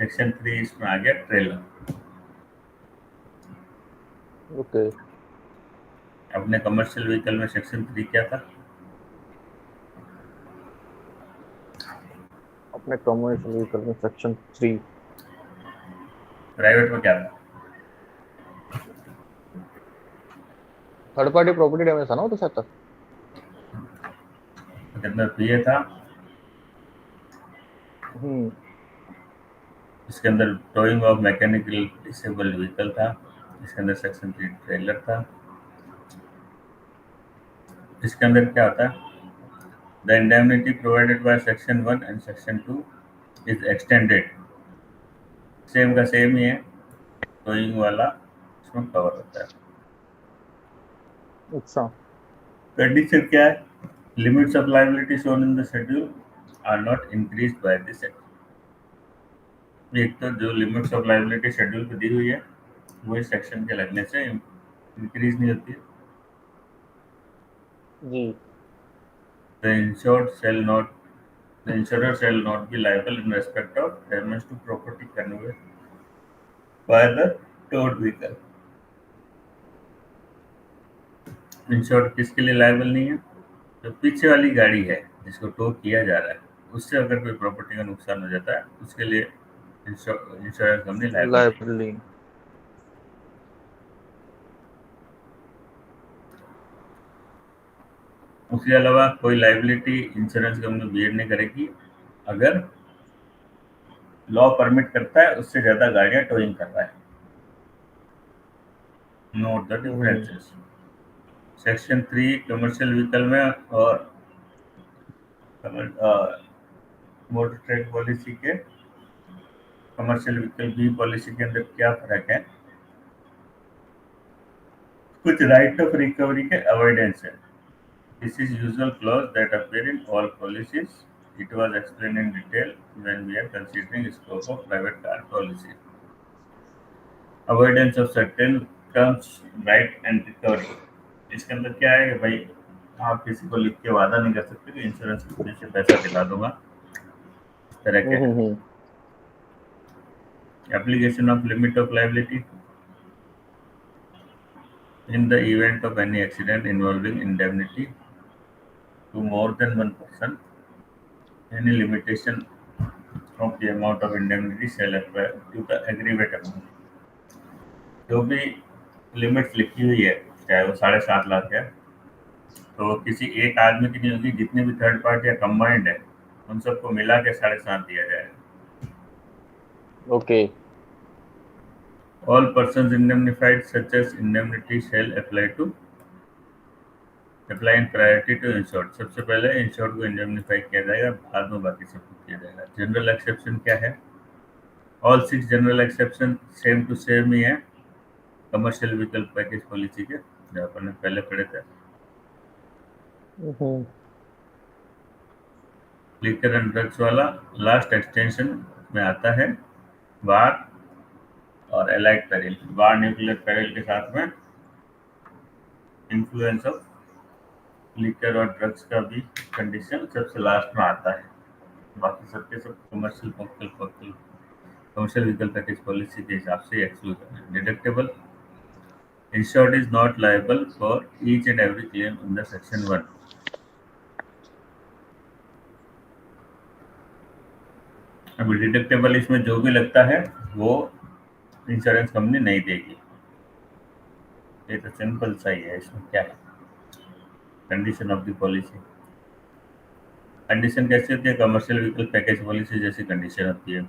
Section 3 इसमें आ गया trailer. Okay. अपने कमर्शियल व्हीकल में सेक्शन 3 क्या था? अपने कमर्शियल व्हीकल में सेक्शन 3 प्राइवेट में क्या था? थर्ड पार्टी प्रॉपर्टी डैमेज था ना वो तो शायद। उसके अंदर पीए था। हम्म। इसके अंदर towing of mechanical disable vehicle था। इसके अंदर सेक्शन 3 ट्रेलर था। इसके अंदर क्या होता है? The indemnity provided by section 1 and section 2 is extended. Same का सेम ही है, टोइंग वाला इसमें कवर होता है। अच्छा। कंडीशन क्या है? Limits of liability shown in the schedule are not increased by this act. एक तो जो लिमिट्स ऑफ लायबिलिटी शेड्यूल पे दी हुई है वो इस सेक्शन के लगने से इंक्रीज नहीं होती है। जी। The insured shall not the insurer shall not be liable in respect of damage to property conveyed by the towed vehicle। Insured किसके लिए लायबल नहीं है? जो पीछे वाली गाड़ी है जिसको टो किया जा रहा है, उससे अगर कोई प्रॉपर्टी का नुकसान हो जाता है उसके लिए इंश्योरेंस कंपनी लायबल नहीं है। लाइबिलिटी। उसके अलावा कोई लायबिलिटी इंश्योरेंस कंपनी बियर नहीं करेगी अगर लॉ परमिट करता है उससे ज्यादा गाड़ियां टोइंग कर रहा है। Note the hmm. Differences. Section 3 commercial vehicle में और मोटर ट्रेड पॉलिसी के कमर्शियल व्हीकल बी पॉलिसी के अंदर क्या फर्क है? कुछ राइट ऑफ रिकवरी के अवॉइडेंस है। This is usual clause that appear in all policies. It was explain in detail when we are considering scope of private car policy. Avoidance of certain terms right and recovery. इसके अंदर क्या है कि भाई आप किसी को लिख के वादा नहीं कर सकते कि इंश्योरेंस कंपनी से पैसा दिला दूंगा, इस तरह के है। हम्म। Application of limit of liability in the event of any accident involving indemnity to more than one person, any limitation of the amount of indemnity shall apply to the aggregate amount। जो भी limits लिखी हुई है, चाहे वो 7.5 लाख है, तो वो किसी एक आदमी की नहीं होगी, जितने भी थर्ड पार्टी या कंबाइंड है उन सबको मिला के 7.5 दिया जाएगा। Okay. All person indemnified such as indemnity shall apply in priority to insured. सबसे पहले इंश्योर्ड को इंडेमनिफाई किया जाएगा, बाद में बाकी सबको किया जाएगा। जनरल एक्सेप्शन क्या है? All 6 general exception same to same ही है कमर्शियल व्हीकल पैकेज पॉलिसी के, जो अपन ने पहले पढ़े थे। हम्म। लिकर एंड ड्रग्स वाला लास्ट एक्सटेंशन में आता है। बार और एलाइड पेरिल, बार न्यूक्लियर पेरिल के साथ में इन्फ्लुएंस ऑफ लिकर और ड्रग्स का भी कंडीशन सबसे लास्ट में आता है। बाकी सबके सब कमर्शियल व्हीकल पैकेज पॉलिसी के हिसाब से एक्सक्लूजन है। Deductible, insured is not liable for each and every claim under section 1। अभी डिडक्टेबल इसमें जो भी लगता है वो इंश्योरेंस कंपनी नहीं देगी। ये तो सिंपल सा ही है। इसमें क्या है? Condition of the policy. Condition कैसी होती है? कमर्शियल व्हीकल पैकेज पॉलिसी जैसी कंडीशन होती है।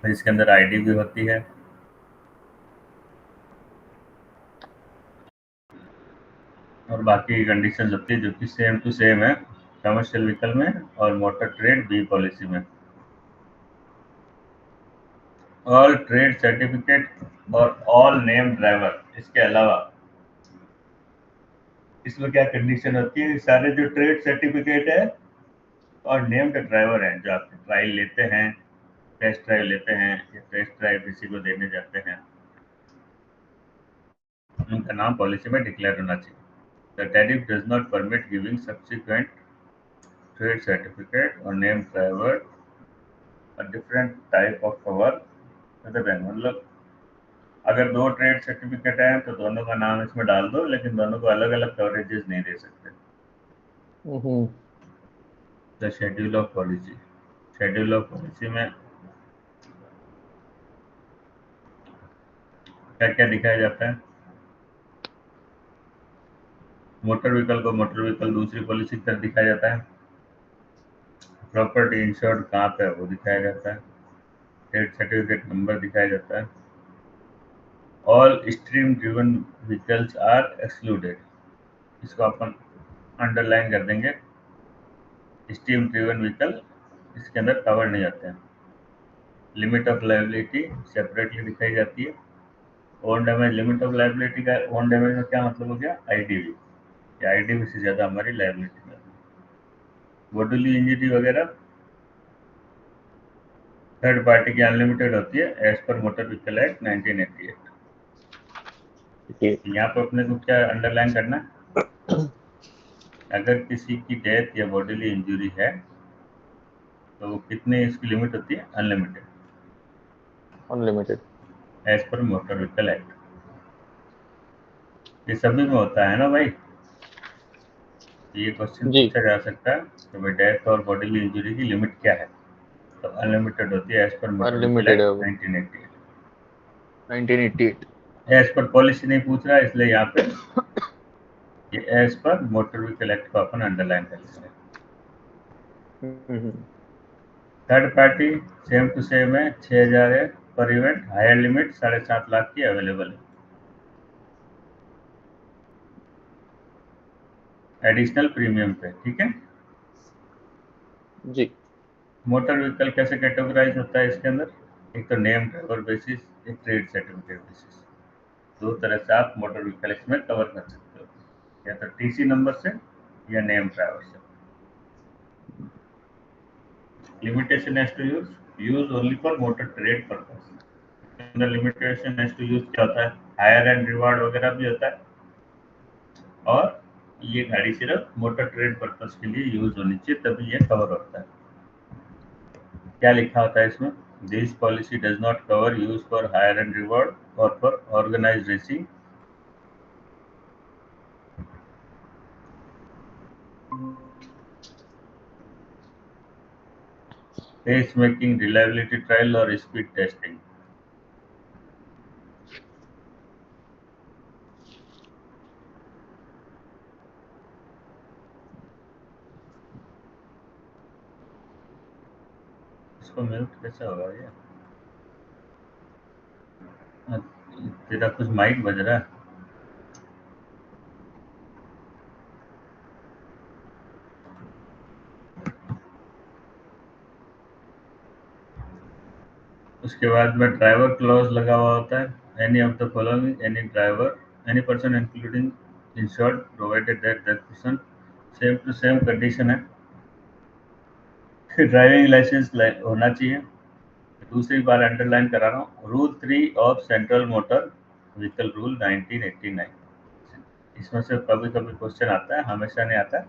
फिर इसके अंदर आईडी भी होती है और बाकी कंडीशन होती है जो कि सेम टू सेम है कमर्शियल व्हीकल में और मोटर ट्रेड बी पॉलिसी में। ऑल ट्रेड सर्टिफिकेट और ऑल नेम ड्राइवर। इसके अलावा इसमें क्या कंडीशन होती है? सारे जो ट्रेड सर्टिफिकेट है और नेम्ड ड्राइवर हैं जो आपके ट्रायल लेते हैं, टेस्ट ड्राइव लेते हैं या टेस्ट ड्राइव किसी को देने जाते हैं, उनका नाम पॉलिसी में डिक्लेयर होना चाहिए। The tariff does not permit giving subsequent trade certificate और name driver different type of cover to the bank. मतलब अगर 2 ट्रेड सर्टिफिकेट हैं तो दोनों का नाम इसमें डाल दो, लेकिन दोनों को अलग अलग कवरेजेस नहीं दे सकते। The schedule of policy, schedule of policy में क्या क्या दिखाया जाता है? मोटर व्हीकल को मोटर व्हीकल दूसरी पॉलिसी की तरह दिखाया जाता है। प्रॉपर्टी इंश्योर्ड कहाँ पे है वो दिखाया जाता है। ट्रेड सर्टिफिकेट नंबर दिखाया जाता है। All stream driven vehicles are excluded, इसको अपन अंडरलाइन कर देंगे। स्टीम ड्रिवन व्हीकल इसके अंदर कवर नहीं होते हैं। लिमिट ऑफ लायबिलिटी सेपरेटली दिखाई जाती है। Own damage, limit of liability का ओन डैमेज में क्या मतलब हो गया? आईडीवी, या आईडीवी से ज़्यादा हमारी लायबिलिटी में। बॉडीली इंजरी वगैरह थर्ड पार्टी की अनलिमिटेड होती है as per motor vehicle act 1988। यहाँ पर अपने को क्या अंडरलाइन करना है? अगर किसी की डेथ या बॉडीली इंजरी है तो वो कितनी इसकी लिमिट होती है? Unlimited, unlimited as per motor vehicle act. ये सभी में होता है ना भाई? ये क्वेश्चन जी। पूछा जा सकता है कि भाई डेथ और बॉडीली इंजरी की लिमिट क्या है? तो अनलिमिटेड होती है as per motor vehicle unlimited है एक्ट वो 1988। 1988। एज पर पॉलिसी नहीं पूछ रहा है, इसलिए यहाँ पे ये as per motor vehicle act को अपन अंडरलाइन कर लेंगे। Third party same to same है, 6000 है पर इवेंट। हायर लिमिट 7.5 लाख की अवेलेबल है। एडिशनल प्रीमियम पे, ठीक है। जी। मोटर व्हीकल कैसे कैटेगराइज होता है इसके अंदर? एक तो नेम ड्राइवर बेसिस, एक ट्रेड सर्टिफिकेट बेसिस। दो तरह से आप मोटर व्हीकल इसमें कवर कर सकते हो, या तो टीसी नंबर से या नेम ड्राइवर से। Limitation as to use only for motor trade purpose. अंदर लिमिटेशन एज टू यूज क्या होता है? हायर एंड रिवार्ड वगैरह भी होता है, और ये गाड़ी सिर्फ मोटर ट्रेड पर्पस के लिए यूज होनी चाहिए, तभी ये कवर होता है। क्या लिखा होता है इसमें? This policy does not cover use for hire and reward और for organised racing pace making, reliability trial और स्पीड टेस्टिंग। इसको म्यूट कैसे होगा ये? तेरा कुछ माइक बज रहा है। उसके बाद में ड्राइवर क्लॉज लगा हुआ होता है। Any of the following, any driver, any person including insured provided that that person, same to same condition है। ड्राइविंग लाइसेंस होना चाहिए। दूसरी बार अंडरलाइन करा रहा हूँ, rule 3 of central motor vehicle rule 1989। इसमें से कभी कभी क्वेश्चन आता है, हमेशा नहीं आता है।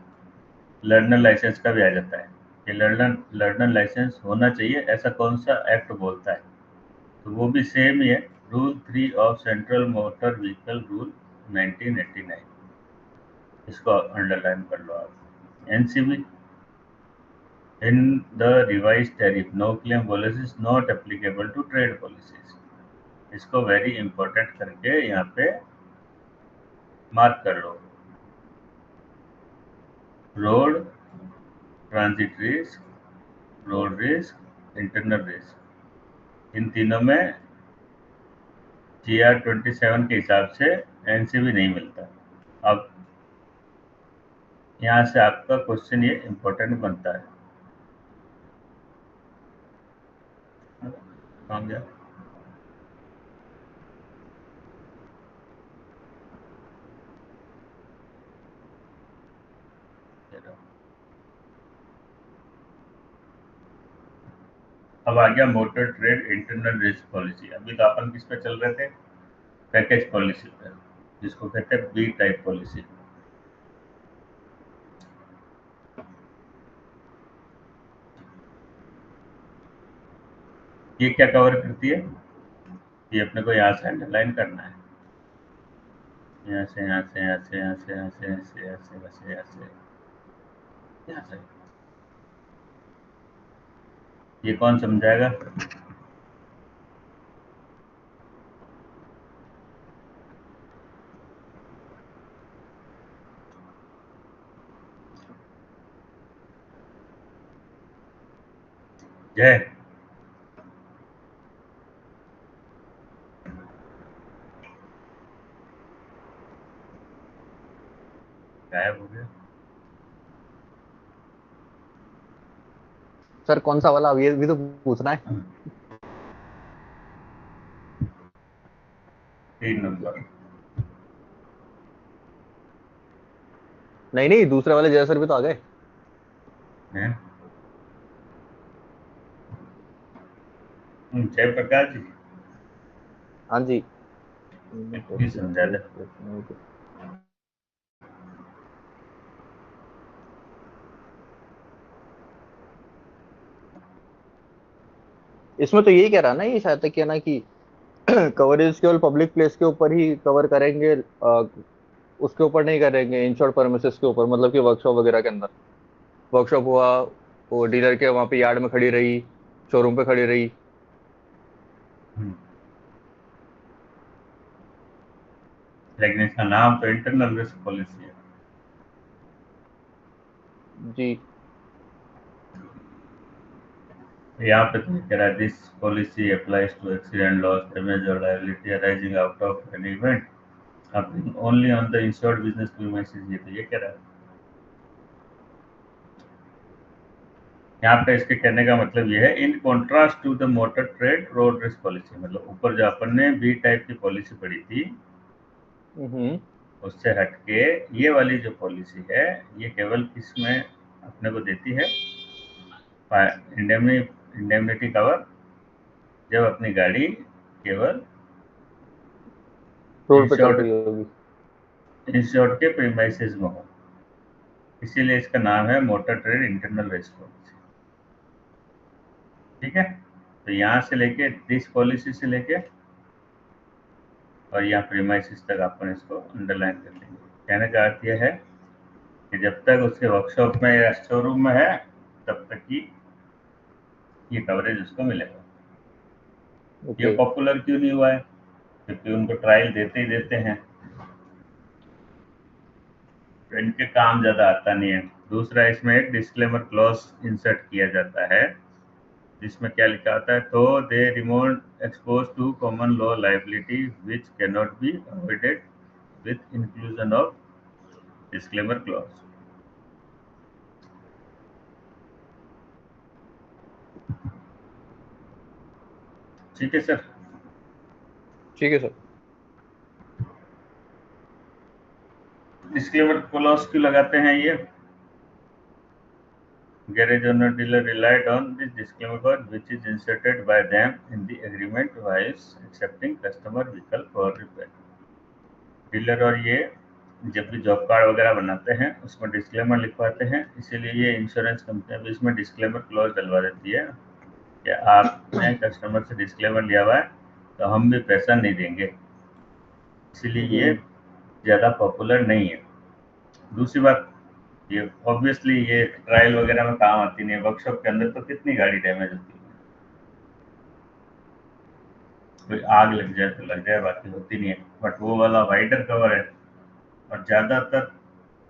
लर्नर लाइसेंस का भी आ जाता है कि लर्नर लाइसेंस होना चाहिए, ऐसा कौन सा एक्ट बोलता है? तो वो भी सेम ही है, rule 3 of central motor vehicle rule 1989। इसको अंडरलाइन कर लो आप। NCB, in the revise tariff no claim policies not applicable to trade policies. इसको वेरी इंपॉर्टेंट करके यहाँ पे मार्क कर लो। Road transit risk, road risk, internal risk, इन तीनों में GR-27 के हिसाब से एनसीबी नहीं मिलता। अब यहाँ से आपका क्वेश्चन ये इम्पोर्टेंट बनता है। कहाँ गया? अब आ गया motor trade internal risk policy. अभी तो अपन किस पे चल रहे थे? पैकेज पॉलिसी पे, जिसको कहते हैं बी टाइप पॉलिसी। ये क्या कवर करती है? ये अपने को यहाँ से अंडरलाइन करना है, यहाँ से यहाँ से यहाँ से यहाँ से यहाँ से यहाँ से यहाँ से यहाँ से यहाँ से यहाँ से। ये कौन समझाएगा? जय, गायब हो गया। सर कौन सा वाला, अब ये भी तो पूछना है। 3 नंबर। नहीं नहीं, दूसरे वाले जय सर भी तो आ गए। हैं? जयप्रकाश जी, हाँ जी। भी समझा दे। इसमें तो यही कह रहा ना ये शायद तक, कि है ना कि कवरेज केवल पब्लिक प्लेस के ऊपर ही कवर करेंगे, उसके ऊपर नहीं करेंगे इंश्योर्ड परमिसेस के ऊपर, मतलब कि वर्कशॉप वगैरह के अंदर। वर्कशॉप हुआ, वो डीलर के वहां पे यार्ड में खड़ी रही, शोरूम पे खड़ी रही। लेकिन इसका नाम तो इंटरनल रिस्क पॉलिसी है। जी। यहाँ पे तो कह रहा है this policy applies to accident, loss, damage और liability arising out of an event only on the insured business premises. ये तो ये कह रहा है। यहाँ पे इसके कहने का मतलब ये है, in contrast to the motor trade road risk policy, मतलब ऊपर जो अपन ने बी टाइप की पॉलिसी पढ़ी थी, उससे हटके ये वाली जो पॉलिसी है, ये केवल किसमें अपने को देती है? इंडेमनिटी कवर जब अपनी गाड़ी केवल रोड पे चल इंश्योर्ड रही होगी। इंश्योर्ड के प्रीमाइसेस में हो, इसीलिए इसका नाम है motor trade internal risk policy. ठीक है, तो यहाँ से लेके दिस पॉलिसी से लेके और यहाँ प्रीमाइसिस तक अपन इसको अंडरलाइन कर लेंगे। कहने का अर्थ यह है कि जब तक उसके वर्कशॉप में या शोरूम में है, तब तक ही ये कवरेज उसको मिलेगा। ये ओके। पॉपुलर क्यों नहीं हुआ है? क्योंकि उनको ट्रायल देते ही देते हैं, तो इनके काम ज़्यादा आता नहीं है। दूसरा, इसमें एक डिस्क्लेमर क्लॉज इंसर्ट किया जाता है, जिसमें क्या लिखा होता है? तो they remain expose to common law liability which can not be avoided with inclusion of disclaimer clause. ठीक है सर। ठीक है सर। डिस्क्लेमर क्लॉज क्यों लगाते हैं ये? Garage owner dealer relied on this disclaimer clause, which is inserted by them in the agreement while accepting customer vehicle for repair. Dealer और ये जब भी जॉब कार्ड वगैरह बनाते हैं, उसमें डिस्क्लेमर लिखवाते हैं, इसीलिए ये इंश्योरेंस कंपनियां भी इसमें डिस्क्लेमर क्लॉज डलवा देती है कि आपने कस्टमर से डिस्क्लेमर लिया हुआ है तो हम भी पैसा नहीं देंगे। इसीलिए ये ज़्यादा पॉपुलर नहीं है। दूसरी बात, ये ऑब्वियसली ये ट्रायल वगैरह में काम आती नहीं है। वर्कशॉप के अंदर तो कितनी गाड़ी डैमेज होती है, कोई आग लग जाए तो लग जाए, बाकी होती नहीं है। बट वो वाला वाइडर कवर है और ज़्यादातर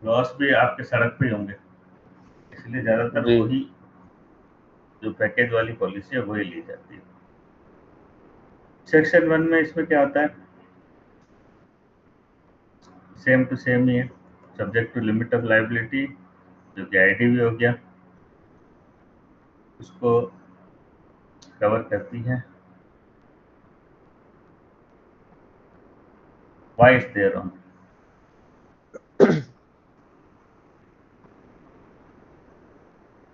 लॉस भी आपके सड़क पे ही होंगे, इसलिए ज़्यादातर जी। वही जो पैकेज वाली पॉलिसी है वही ली जाती है। सेक्शन 1 में इसमें क्या होता है? सेम टू सेम ही है, subject to limit of liability, जो कि आईडीवी हो गया, उसको कवर करती है। Why is there on?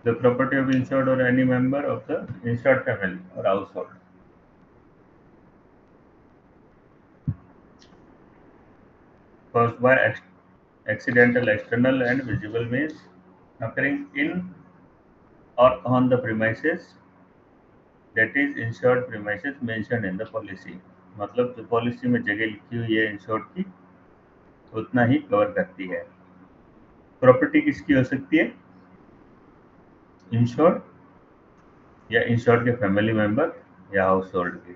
The property of insured or any member of the insured family or household. Caused by accidental, external and visible means occurring in or on the premises that is insured premises mentioned in the policy. मतलब जो policy में जगह लिखी हुई है insured की, उतना ही cover करती है। प्रॉपर्टी किसकी हो सकती है? इंश्योर्ड या इंश्योर्ड के फैमिली मेंबर या हाउस होल्ड की।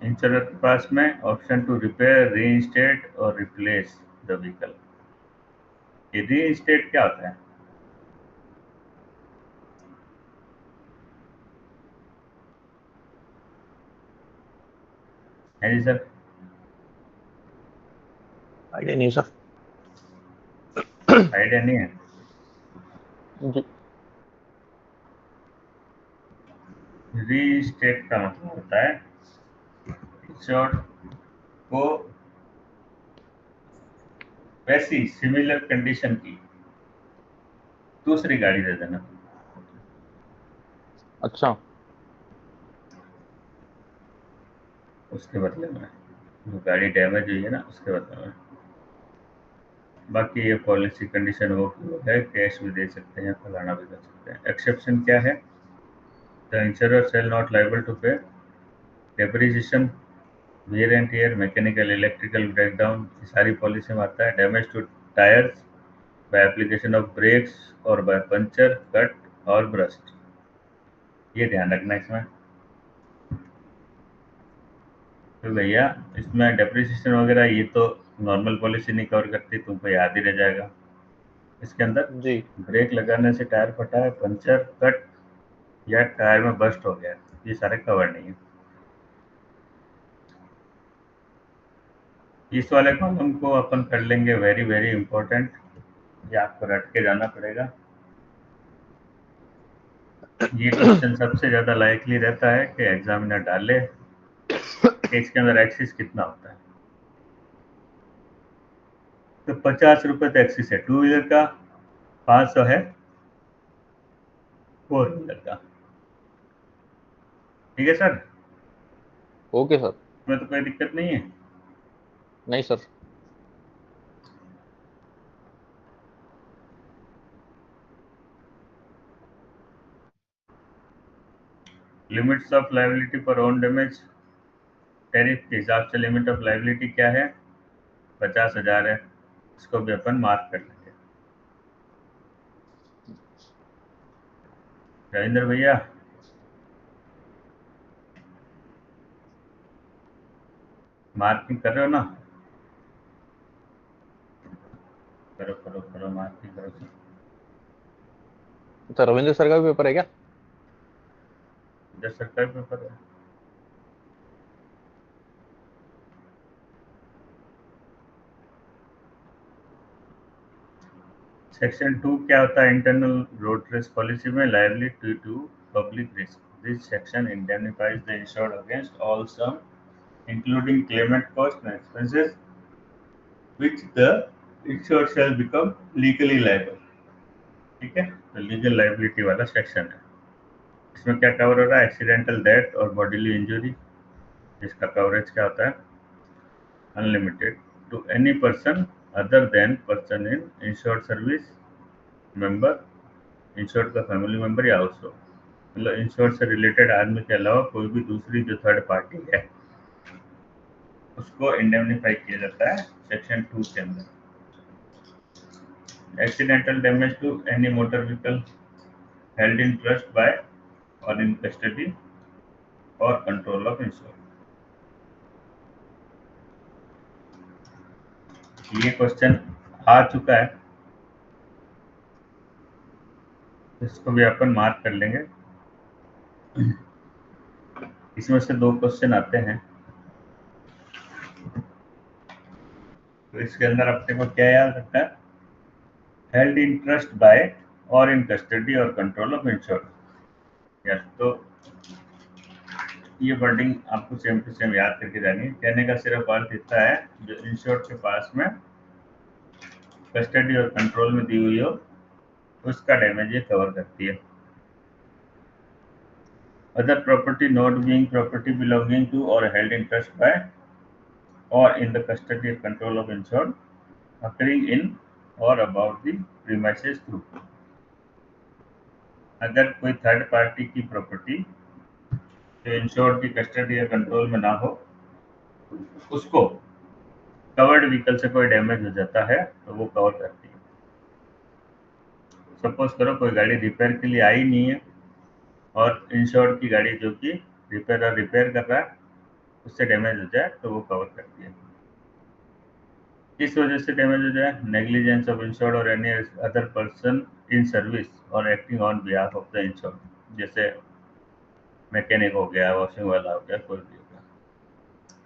इंश्योरर के पास में ऑप्शन टू रिपेयर, रीइंस्टेट और रिप्लेस द व्हीकल। ये रीइंस्टेट क्या होता है? है जी सर? आइडिया नहीं सर। आइडिया नहीं है? जी। रीइंस्टेट का मतलब होता है इंश्योर्ड को वैसी सिमिलर कंडीशन की दूसरी गाड़ी दे देना। अच्छा। उसके बदले में, जो गाड़ी डैमेज हुई है ना, उसके बदले में। बाकी ये पॉलिसी कंडीशन वो है, कैश भी दे सकते हैं, फलाना भी कर सकते हैं। एक्सेप्शन क्या है? The insurer shall not liable to pay depreciation, wear and tear, mechanical, electrical breakdown, सारी पॉलिसी में आता है। Damage to tyres by application of brakes और बाय पंचर, कट और ब्रस्ट, ये ध्यान रखना इसमें। तो भैया इसमें डेप्रिसिएशन वगैरह ये तो नॉर्मल पॉलिसी नहीं कवर करती, तुमको याद ही रह जाएगा। इसके अंदर जी। ब्रेक लगाने से टायर फटा है, पंचर, कट या टायर में बस्ट हो गया, ये सारे कवर नहीं है। इस वाले कॉलम को अपन कर लेंगे वेरी वेरी इंपॉर्टेंट, ये आपको रट के जाना पड़ेगा। ये क्वेश्चन सबसे ज्यादा लाइकली रहता है कि एग्जामिनर डाले कि इसके अंदर एक्सिस कितना होता है। तो 50 रुपए तो एक्सिस है टू व्हीलर का, 500 है फोर व्हीलर का। ठीक है सर? Okay sir. इसमें तो कोई दिक्कत नहीं है। नहीं सर। लिमिट्स ऑफ लाइबिलिटी पर ओन डैमेज टैरिफ के हिसाब से लिमिट ऑफ लाइबिलिटी क्या है? 50,000 है। इसको भी अपन मार्क कर लेंगे। रविंद्र भैया, मार्किंग कर रहे हो ना? करो करो करो, मार्किंग करो सर। सर रविंद्र सर का भी पेपर है क्या? इधर सरकारी पेपर है। सेक्शन 2 क्या होता है इंटरनल रोड रेस पॉलिसी में? Liability to public risk. This section indemnifies the insured against all sum including claimant cost and expenses which the insured shall become legally liable। ठीक है, तो लीगल लाइबिलिटी वाला section है। इसमें क्या cover हो रहा है? एक्सीडेंटल डेथ और बॉडीली इंजरी, इसका कवरेज क्या होता है? Unlimited to any person other than person in insured service member, insured का फैमिली मेंबर या हाउस होल्ड। मतलब इंश्योर्ड से रिलेटेड आदमी के अलावा कोई भी दूसरी जो थर्ड पार्टी है उसको इंडेमनीफाई किया जाता है सेक्शन 2 के अंदर। Accidental damage to any motor vehicle held in trust by or in custody or control of insured। ये क्वेश्चन आ चुका है, इसको भी अपन मार्क कर लेंगे। इसमें से दो क्वेश्चन आते हैं, तो इसके अंदर अपने को क्या याद रखना है? हेल्ड इन ट्रस्ट बाय और इन कस्टडी और कंट्रोल ऑफ इंश्योर्ड। यस, तो ये वर्डिंग आपको सेम टू सेम याद करके जानी है। कहने का सिर्फ अर्थ इतना है, जो इंश्योर्ड के पास में कस्टडी और कंट्रोल में दी हुई हो उसका डैमेज ये कवर करती है। Other property not being property belonging to or held in trust by or in the custody or control of insured occurring in or about the premises through। अगर कोई थर्ड पार्टी की property जो insured की custody या control में ना हो, उसको कवर्ड व्हीकल से कोई डैमेज हो जाता है तो वो कवर करती है। सपोज करो कोई गाड़ी रिपेयर के लिए आई नहीं है और इंश्योर्ड की गाड़ी जो कि रिपेयर कर रहा है उससे डैमेज हो जाए तो वो कवर करती है। किस वजह से डैमेज हो जाए? नेग्लिजेंस ऑफ इंश्योर्ड और any other person in service और acting on behalf of the insured, जैसे मैकेनिक हो गया, वॉशिंग वाला हो गया, कोई भी हो गया।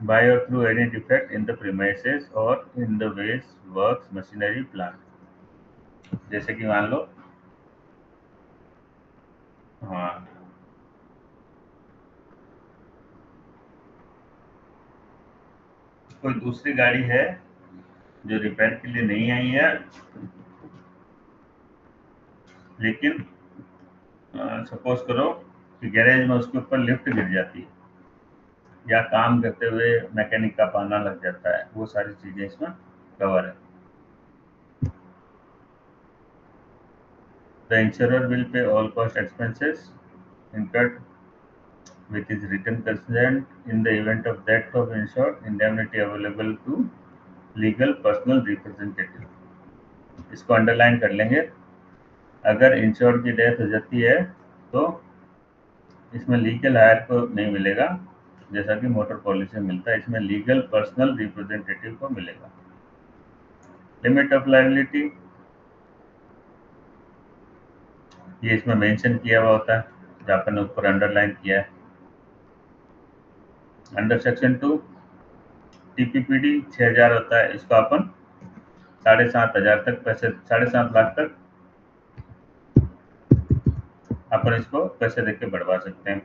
बाय और through any defect in the premises और in the ways works machinery plant, जैसे कि मान लो, हाँ, कोई दूसरी गाड़ी है जो रिपेयर के लिए नहीं आई है, लेकिन सपोज करो कि गैरेज में उसके ऊपर लिफ्ट गिर जाती है या काम करते हुए मैकेनिक का पाना लग जाता है, वो सारी चीजें इसमें कवर है। The insurer will pay all cost expenses incurred with his written consent in the event of death of insured, indemnity available to legal personal representative। इसको अंडरलाइन कर लेंगे। अगर इंश्योर्ड की डेथ हो जाती है तो इसमें लीगल हायर को नहीं मिलेगा, जैसा कि मोटर पॉलिसी में मिलता है, इसमें लीगल पर्सनल रिप्रेजेंटेटिव को मिलेगा। लिमिट ऑफ लायबिलिटी ये इसमें मेंशन किया हुआ होता है, जो अपन ने ऊपर अंडरलाइन किया है। अंडर सेक्शन 2 टीपीपीडी 6000 होता है, इसको अपन 7,500 तक पैसे, 7.5 लाख तक अपन इसको पैसे देके बढ़वा सकते हैं।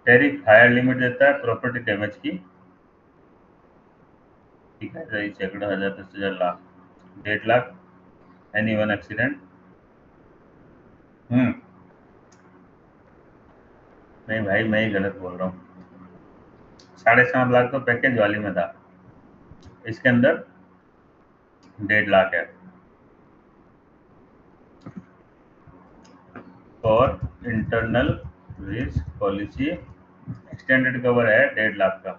टैरिफ हायर लिमिट देता है प्रॉपर्टी डैमेज की, ठीक है, रही सैकड़ों हजार, 10,000, lakh, 1.5 lakh, any one accident. नहीं भाई, मैं ही गलत बोल रहा हूँ। 7.5 लाख तो पैकेज वाली में था, इसके अंदर 1.5 लाख है। और internal risk policy extended cover है 1.5 लाख का,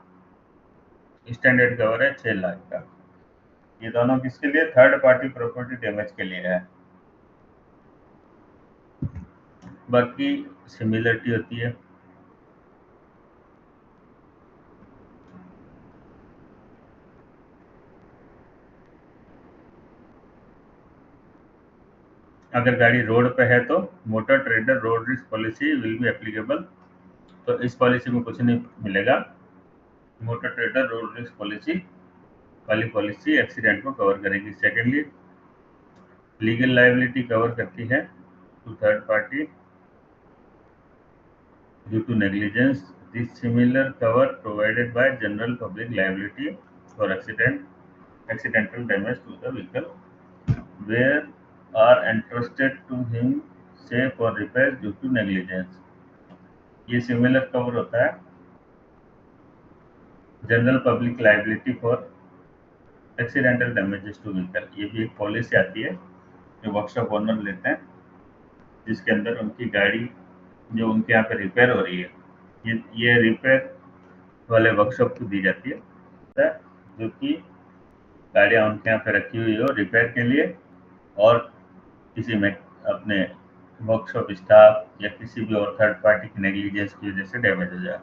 स्टैंडर्ड कवर है 6 लाख का। ये दोनों किसके लिए? थर्ड पार्टी प्रॉपर्टी डैमेज के लिए है। बाकी सिमिलरिटी होती है। अगर गाड़ी रोड पे है तो motor trader road risk policy will be applicable, तो इस पॉलिसी में कुछ नहीं मिलेगा। Motor trader road risk policy वाली पॉलिसी एक्सीडेंट को कवर करेगी। सेकेंडली, लीगल लायबिलिटी कवर करती है to third party due to negligence. This similar cover provided by general public liability for accidental damage to the vehicle where are entrusted to him, say for repair due to negligence। ये similar cover होता है general public liability for accidental damages to vehicle. ये भी एक policy आती है जो workshop owner लेते हैं, जिसके अंदर उनकी गाड़ी जो उनके यहाँ पे रिपेयर हो रही है, ये रिपेयर वाले वर्कशॉप को दी जाती है, जो कि गाड़ियाँ उनके यहाँ पे रखी हुई हो रिपेयर के लिए, और किसी में अपने वर्कशॉप स्टाफ या किसी भी और थर्ड पार्टी की नेग्लिजेंस की वजह से डैमेज हो जाए।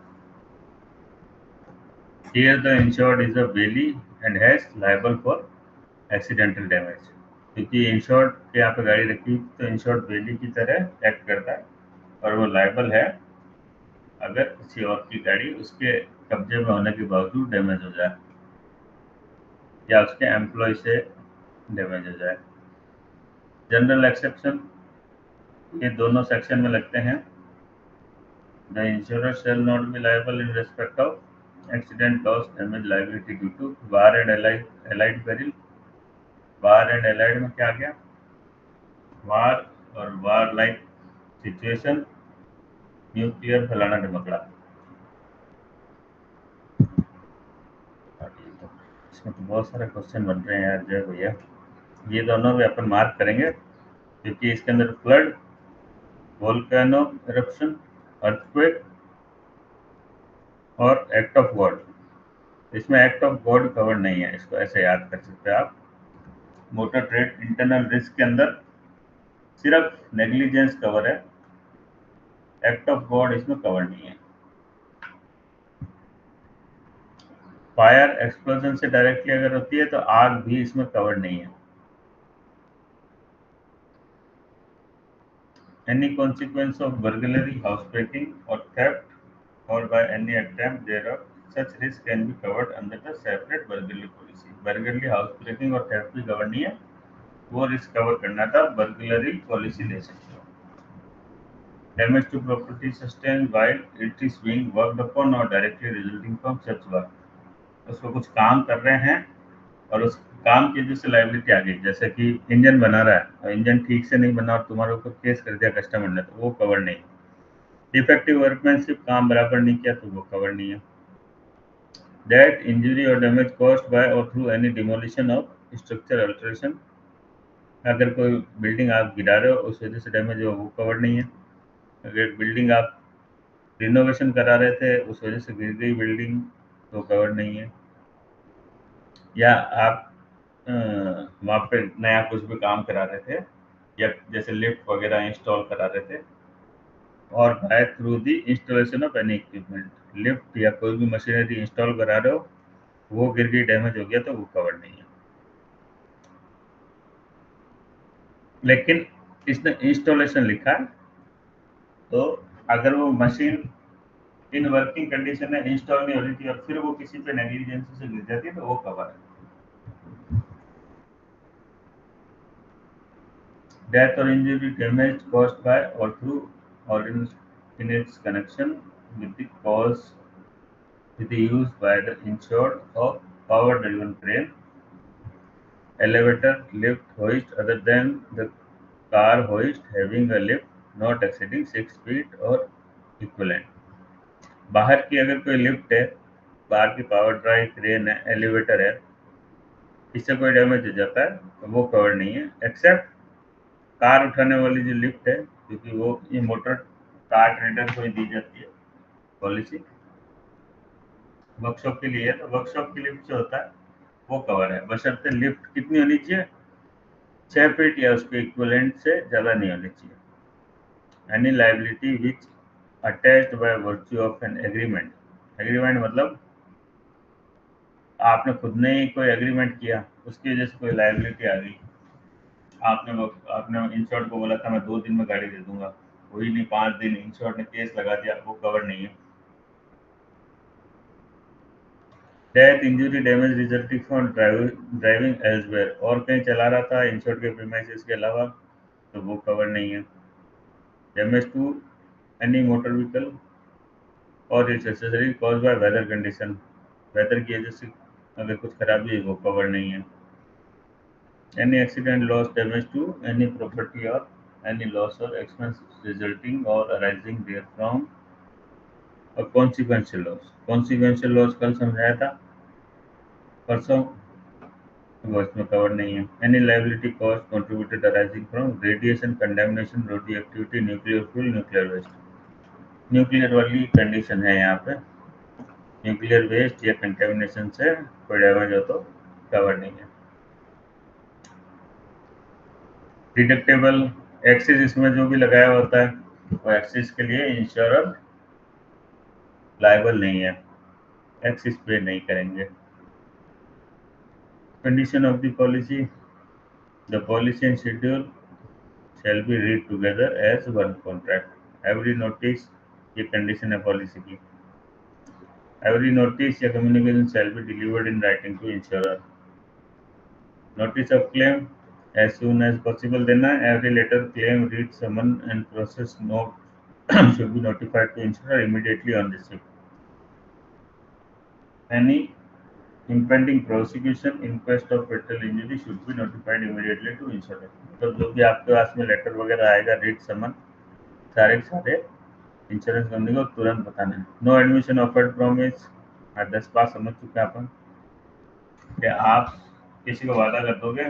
Here the insured is a bailey and has liable for accidental damage। क्योंकि इंश्योर्ड के यहाँ पे गाड़ी रखी तो इंश्योर्ड बेली की तरह एक्ट करता है और वो लायबल है अगर किसी और की गाड़ी उसके कब्जे में होने के बावजूद डैमेज हो जाए या उसके एम्प्लॉय से डैमेज हो जाए। जनरल एक्सेप्शन ये दोनों सेक्शन में लगते हैं। The insurer shall not be liable in respect of accident loss damage liability due to war and allied peril। War and allied में क्या आ गया? वार और वार लाइक सिचुएशन, न्यूक्लियर फलाना ढिमकड़ा। इसमें तो बहुत सारे क्वेश्चन बन रहे हैं यार जय भैया। ये दोनों भी अपन मार्क करेंगे क्योंकि इसके अंदर फ्लड, वोल्केनो एरप्शन, अर्थक्वेक और एक्ट ऑफ गॉड। इसमें एक्ट ऑफ गॉड कवर नहीं है, इसको ऐसे याद कर सकते हैं आप। मोटर ट्रेड इंटरनल रिस्क के अंदर सिर्फ नेग्लिजेंस कवर है, एक्ट ऑफ गॉड इसमें कवर नहीं है। फायर एक्सप्लोजन से डायरेक्टली अगर होती है तो आग भी इसमें कवर नहीं है। Any consequence of burglary, house breaking और थेफ्ट और by any attempt thereof such risk can be covered under the separate burglary policy। Burglary, house breaking और थेफ्ट भी कवर नहीं है, वो रिस्क कवर करना था बर्गलरी पॉलिसी ले सकते हो। Damage to property sustain while it is being worked upon or directly resulting from such work। उसको कुछ काम कर रहे हैं और उस काम की वजह से लाइबिलिटी आ गई, जैसे कि इंजन बना रहा है और इंजन ठीक से नहीं बना और तुम्हारे ऊपर केस कर दिया कस्टमर ने, तो वो कवर नहीं। डिफेक्टिव वर्कमैनशिप, काम बराबर नहीं किया तो वो कवर नहीं है। दैट इंजरी और डैमेज कॉज्ड बाय और through any demolition of structure alteration, अगर कोई बिल्डिंग आप गिरा रहे हो उस वजह से डैमेज हो, वो कवर नहीं है। अगर बिल्डिंग आप रिनोवेशन करा रहे थे उस वजह से गिर गई बिल्डिंग तो कवर नहीं है। या आप वहाँ पे नया कुछ भी काम करा रहे थे या जैसे लिफ्ट वगैरह इंस्टॉल करा रहे थे और by through the installation of any equipment, lift या कोई भी मशीनरी इंस्टॉल करा रहे हो वो गिर गई डैमेज हो गया तो वो कवर नहीं है। लेकिन इसने इंस्टॉलेशन लिखा है, तो अगर वो मशीन इन वर्किंग कंडीशन में इंस्टॉल नहीं हो रही थी और फिर वो किसी पे नेग्लिजेंसी से गिर जाती है तो वो कवर है। Death or injury, damage caused by or through or in its connection with the cause with the use by the insured of power-driven crane, elevator, lift, hoist other than the car hoist having a lift not exceeding 6 feet or equivalent। बाहर की अगर कोई lift है, बाहर की power drive crane है, elevator है, इससे कोई डैमेज हो जाता है तो वो कवर नहीं है, एक्सेप्ट कार उठाने वाली जो लिफ्ट है, क्योंकि वो ये मोटर कार ट्रेडर को ही दी जाती है पॉलिसी, वर्कशॉप के लिए है, तो वर्कशॉप की लिफ्ट जो होता है वो कवर है, बशर्ते लिफ्ट कितनी होनी चाहिए, 6 फीट या उसके इक्विवेलेंट से ज़्यादा नहीं होनी चाहिए। Any liability which attached by virtue of an agreement, agreement मतलब आपने खुद ने ही कोई एग्रीमेंट किया, उसकी वजह से कोई लाइबिलिटी आ गई, आपने इंश्योर्ड को बोला था मैं 2 दिन में गाड़ी दे दूंगा, वही नहीं 5 दिन, इंश्योर्ड ने केस लगा दिया, वो कवर नहीं है। Death, injury, damage resulting from driving elsewhere, और कहीं चला रहा था इंश्योर्ड के प्रीमाइसेस के अलावा तो वो कवर नहीं है। Damage to any motor vehicle और its accessory cause by weather condition, weather की वजह से अगर कुछ खराबी है वो कवर नहीं है। Any accident, loss, damage to any property और एनी लॉस और एक्सपेंस रिजल्टिंग और अराइजिंग देयर फ्रॉम और कॉन्सिक्वेंशियल लॉस, कॉन्सिक्वेंशियल लॉस कल समझाया था परसों, वो इसमें कवर नहीं है। Any liability cost contributed arising from radiation, contamination, radio activity, nuclear fuel, nuclear waste, nuclear वाली कंडीशन है यहाँ पे, न्यूक्लियर वेस्ट या कंटेमिनेशन से कोई डैमेज हो तो कवर नहीं है। डिडक्टेबल, एक्सिस इसमें जो भी लगाया होता है वो एक्सिस के लिए इंश्योरर लायबल नहीं है, एक्सिस पे नहीं करेंगे। Condition of the policy, the policy and schedule shall be read together as one contract। Every notice, ये कंडीशन है पॉलिसी की, every notice या communication shall be delivered in writing to insurer। Notice of claim as soon as possible देना है, every letter claim read summon and process note should be notified to insurer immediately on receipt। Any impending prosecution, inquest or fatal injury should be notified immediately to insurer। मतलब जो भी आपके पास में letter वगैरह आएगा, read समन, सारे के सारे इंश्योरेंस कंपनी को तुरंत बताना है। नो एडमिशन ऑफर्ड प्रॉमिस, 10 बार समझ चुके हैं अपन कि आप किसी को वादा कर दोगे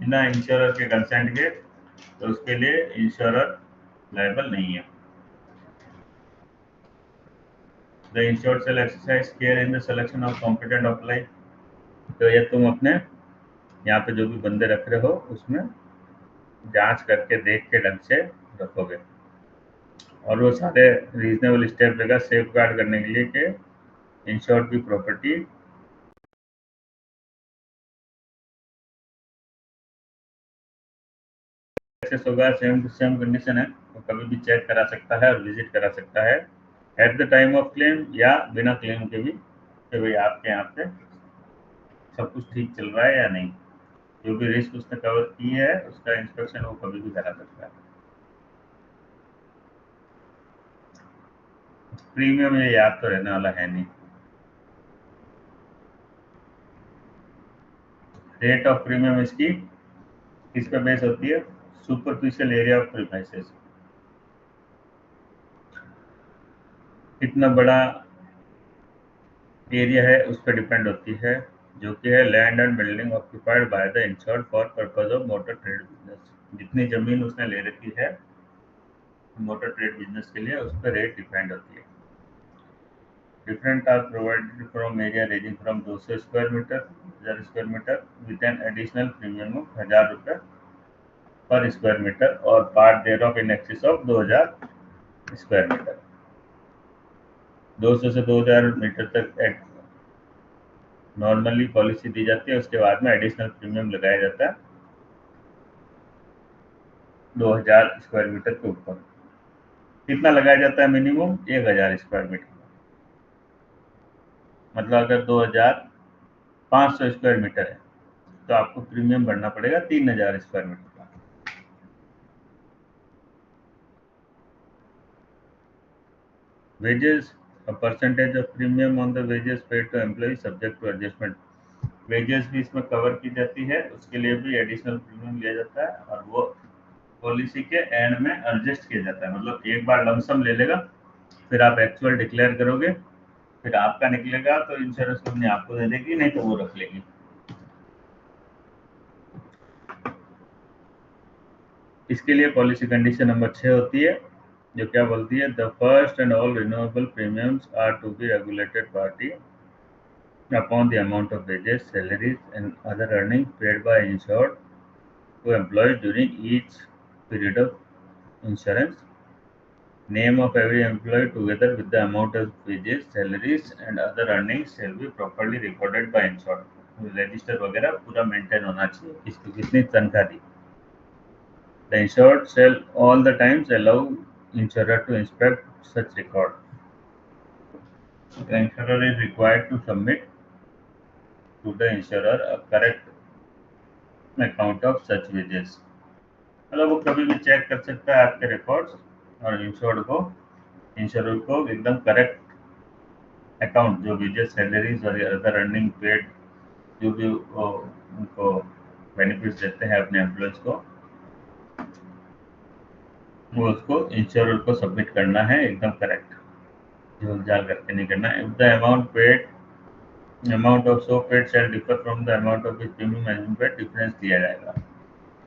बिना इंश्योरर के कंसेंट के, तो उसके लिए इंश्योरर लायबल नहीं है। The insured shall exercise care in the selection of competent apply. तो ये तुम अपने यहाँ पे जो भी बंदे रख रहे हो उसमें जांच करके देख के ढंग से रखोगे, और वो सारे रीजनेबल स्टेप लेगा सेफ गार्ड करने के लिए कि इंश्योर्ड की प्रॉपर्टी एक्सेस होगा, सेम टू सेम कंडीशन है, वो कभी भी चेक करा सकता है और विजिट करा सकता है at the time of claim या बिना क्लेम के भी, कि भाई आपके यहाँ पे सब कुछ ठीक चल रहा है या नहीं। जो भी रिस्क उसने कवर की है उसका इंस्पेक्शन वो कभी भी करा सकता है। प्रीमियम ये याद तो रहने वाला है नहीं। रेट ऑफ प्रीमियम इसकी किस पे बेस होती है? सुपरफिशियल एरिया ऑफ प्रीमाइसेस, कितना बड़ा एरिया है उस पर डिपेंड होती है, जो कि है land and building occupied by the insured for purpose of motor trade business. जितनी जमीन उसने ले रखी है मोटर ट्रेड बिजनेस के लिए, उस पर रेट डिपेंड होती है। Different are provided from area ranging from 200 square metre 1000 square metre with an additional premium of 1000 रुपये पर स्क्वायर मीटर और part thereof in excess of 2000 square metre. 200 से 2000 metre तक नॉर्मली पॉलिसी दी जाती है, उसके बाद में एडिशनल प्रीमियम लगाया जाता है 2000 स्क्वायर मीटर के ऊपर। कितना लगाया जाता है? Minimum 1000 square metre. मतलब अगर 2500 स्क्वायर मीटर है तो आपको प्रीमियम भरना पड़ेगा 3000 स्क्वायर मीटर का। Wages, a percentage of premium on the wages paid to employee subject to adjustment। Wages भी इसमें कवर की जाती है, उसके लिए भी एडिशनल प्रीमियम लिया जाता है और वो पॉलिसी के एंड में एडजस्ट किया जाता है। मतलब एक बार लमसम ले लेगा, फिर आप एक्चुअल डिक्लेयर करोगे, फिर आपका निकलेगा तो इंश्योरेंस कंपनी आपको दे देगी, नहीं तो वो रख लेगी। इसके लिए पॉलिसी कंडीशन नंबर 6 होती है, जो क्या बोलती है? The first and all renewable premiums are to be regulated party upon the amount of wages, salaries, and other earnings paid by insured to employees during each period of insurance. Name of every employee together with the amount of wages, salaries, and other earnings shall be properly recorded by insured। Register वगैरह पूरा maintain होना चाहिए, किसको कितनी तनख्वाह दी। The insured shall all the times allow insurer to inspect such record। The insurer is required to submit to the insurer a correct account of such wages। मतलब वो कभी भी चेक कर सकता है आपके रिकॉर्ड्स, और इंश्योरर को एकदम करेक्ट अकाउंट, जो वेजेस, सैलरीज और अदर अर्निंग पेड, जो भी वो उनको बेनिफिट्स देते हैं अपने एम्प्लॉयज को, वो उसको इंश्योरर को सबमिट करना है एकदम करेक्ट, झोल झाल करके नहीं करना। If the amount of so paid shall differ from the amount of premium management paid, difference दिया जाएगा।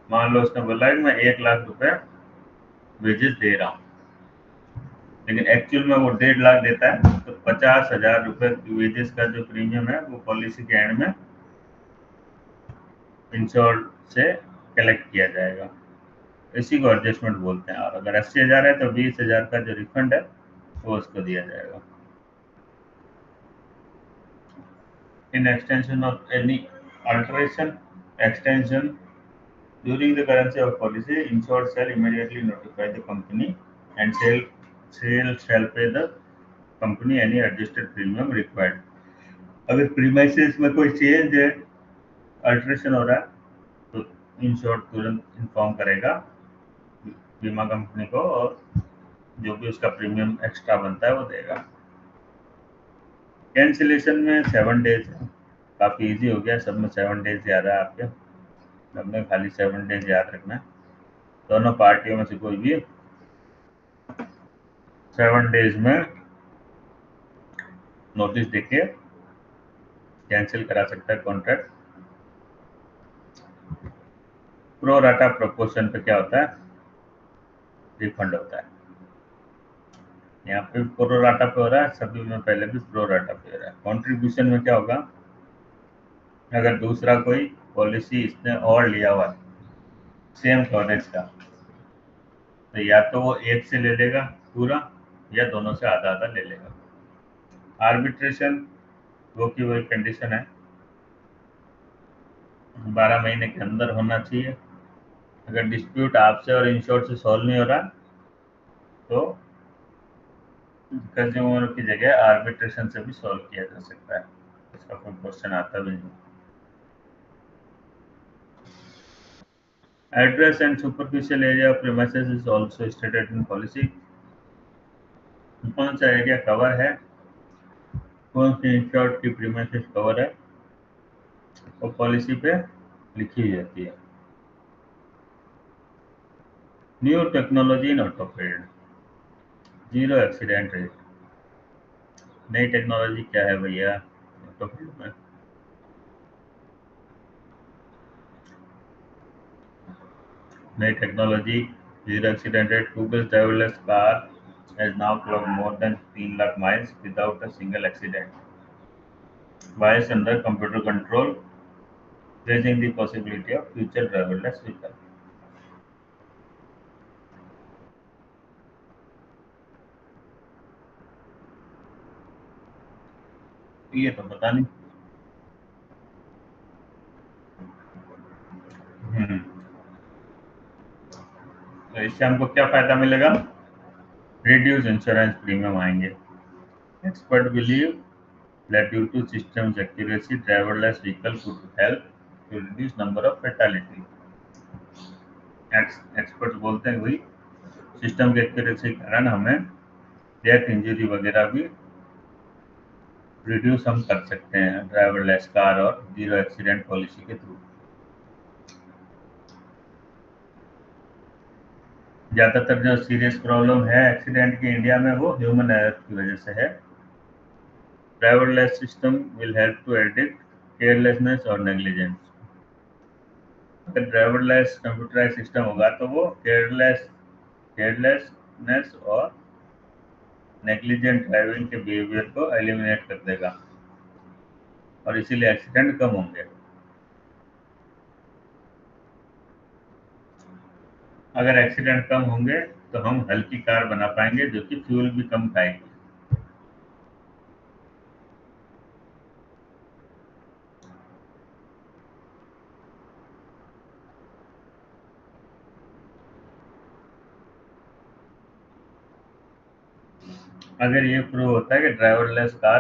मान लो उसने बोला है कि मैं 1,00,000 रुपए वेजेस दे रहा हूँ, लेकिन एक्चुअल में वो 1,50,000 देता है, तो 50,000 रुपए वेजेस का जो प्रीमियम है वो पॉलिसी के एंड में इंश्योर्ड से कलेक्ट किया जाएगा। इसी को एडजस्टमेंट बोलते हैं। और अगर 80,000 है तो 20,000 का जो रिफंड है वो उसको दिया जाएगा। In extension of any alteration extension during the currency of policy, insured shall immediately notify the company and shall pay the company any adjusted premium required। अगर प्रीमाइसेस में कोई चेंज है, अल्टरेशन हो रहा है, तो इंश्योर्ड तुरंत इन्फॉर्म करेगा बीमा कंपनी को, और जो भी उसका प्रीमियम एक्स्ट्रा बनता है वो देगा। कैंसिलेशन में 7 डेज है, काफ़ी इजी हो गया, सब में 7 डेज याद है आपके, सबने खाली 7 डेज याद रखना है। दोनों पार्टियों में से कोई भी 7 डेज में नोटिस देके कैंसिल करा सकता है कॉन्ट्रैक्ट। प्रो राटा प्रोपोर्शन पे क्या होता है, रिफंड होता है। यहाँ पे प्रो राटा पे हो रहा है, सभी में पहले भी प्रो राटा पे हो रहा है। कंट्रीब्यूशन में क्या होगा, अगर दूसरा कोई पॉलिसी इसने और लिया हुआ है सेम कवरेज का, तो या तो वो एक से ले लेगा पूरा, या दोनों से आधा आधा ले लेगा। आर्बिट्रेशन वो की वही कंडीशन है, 12 महीने के अंदर होना चाहिए। अगर डिस्प्यूट आपसे और इंश्योर्ड से सॉल्व नहीं हो रहा तो कंज्यूमर की जगह आर्बिट्रेशन से भी सॉल्व किया जा सकता है, इसका कोई क्वेश्चन आता भी नहीं। Address and superficial area of premises is also stated in policy. कौन सा एरिया कवर है, कौन सी इंश्योर्ड की प्रीमाइसेस कवर है, वो पॉलिसी पे लिखी हुई जाती है। New technology in autofield, zero accident rate. नई टेक्नोलॉजी क्या है भैया ऑटोफील्ड में, नई technology zero accident rate. Google driverless car has now clocked more than 3 lakh miles without a single accident. Bias under computer control, raising the possibility of future driverless vehicle. ये तो पता नहीं। तो इससे हमको क्या फायदा मिलेगा, रिड्यूस इंश्योरेंस प्रीमियम आएंगे। Expert believe that due to systems accuracy, driverless vehicle could help to reduce number of fatality. Expert बोलते हैं वही सिस्टम के एक्यूरेसी के कारण हमें डेथ इंजरी वगैरह भी रिड्यूस हम कर सकते हैं ड्राइवरलेस कार और जीरो एक्सीडेंट पॉलिसी के थ्रू। ज़्यादातर जो सीरियस प्रॉब्लम है एक्सीडेंट की इंडिया में वो ह्यूमन एरर की वजह से है। Driverless system will help to addict carelessness और नेग्लिजेंस। अगर ड्राइवरलेस कंप्यूटराइज सिस्टम होगा तो वो केयरलेसनेस और नेग्लिजेंट ड्राइविंग के बिहेवियर को एलिमिनेट कर देगा और इसीलिए एक्सीडेंट कम होंगे। अगर एक्सीडेंट कम होंगे तो हम हल्की कार बना पाएंगे जो कि फ्यूल भी कम खाएगी। अगर ये प्रूव होता है कि ड्राइवरलेस कार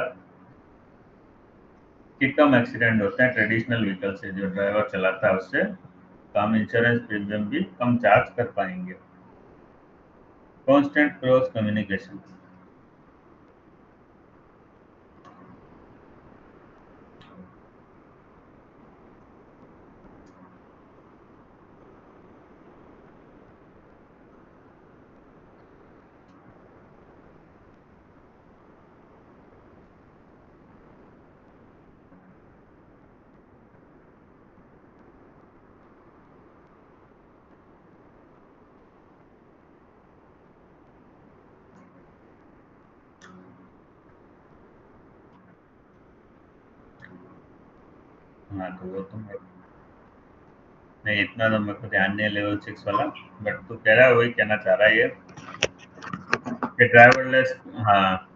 के कम एक्सीडेंट होते हैं ट्रेडिशनल व्हीकल से, जो ड्राइवर चलाता है उससे, तो हम इंश्योरेंस प्रीमियम भी कम चार्ज कर पाएंगे। कांस्टेंट क्रॉस कम्युनिकेशन, हाँ तो वो तो नहीं, इतना तो मेरे को ध्यान नहीं है लेवल 6 वाला, बट तू कह रहा है वही कहना चाह रहा है ये कि ड्राइवरलेस। हाँ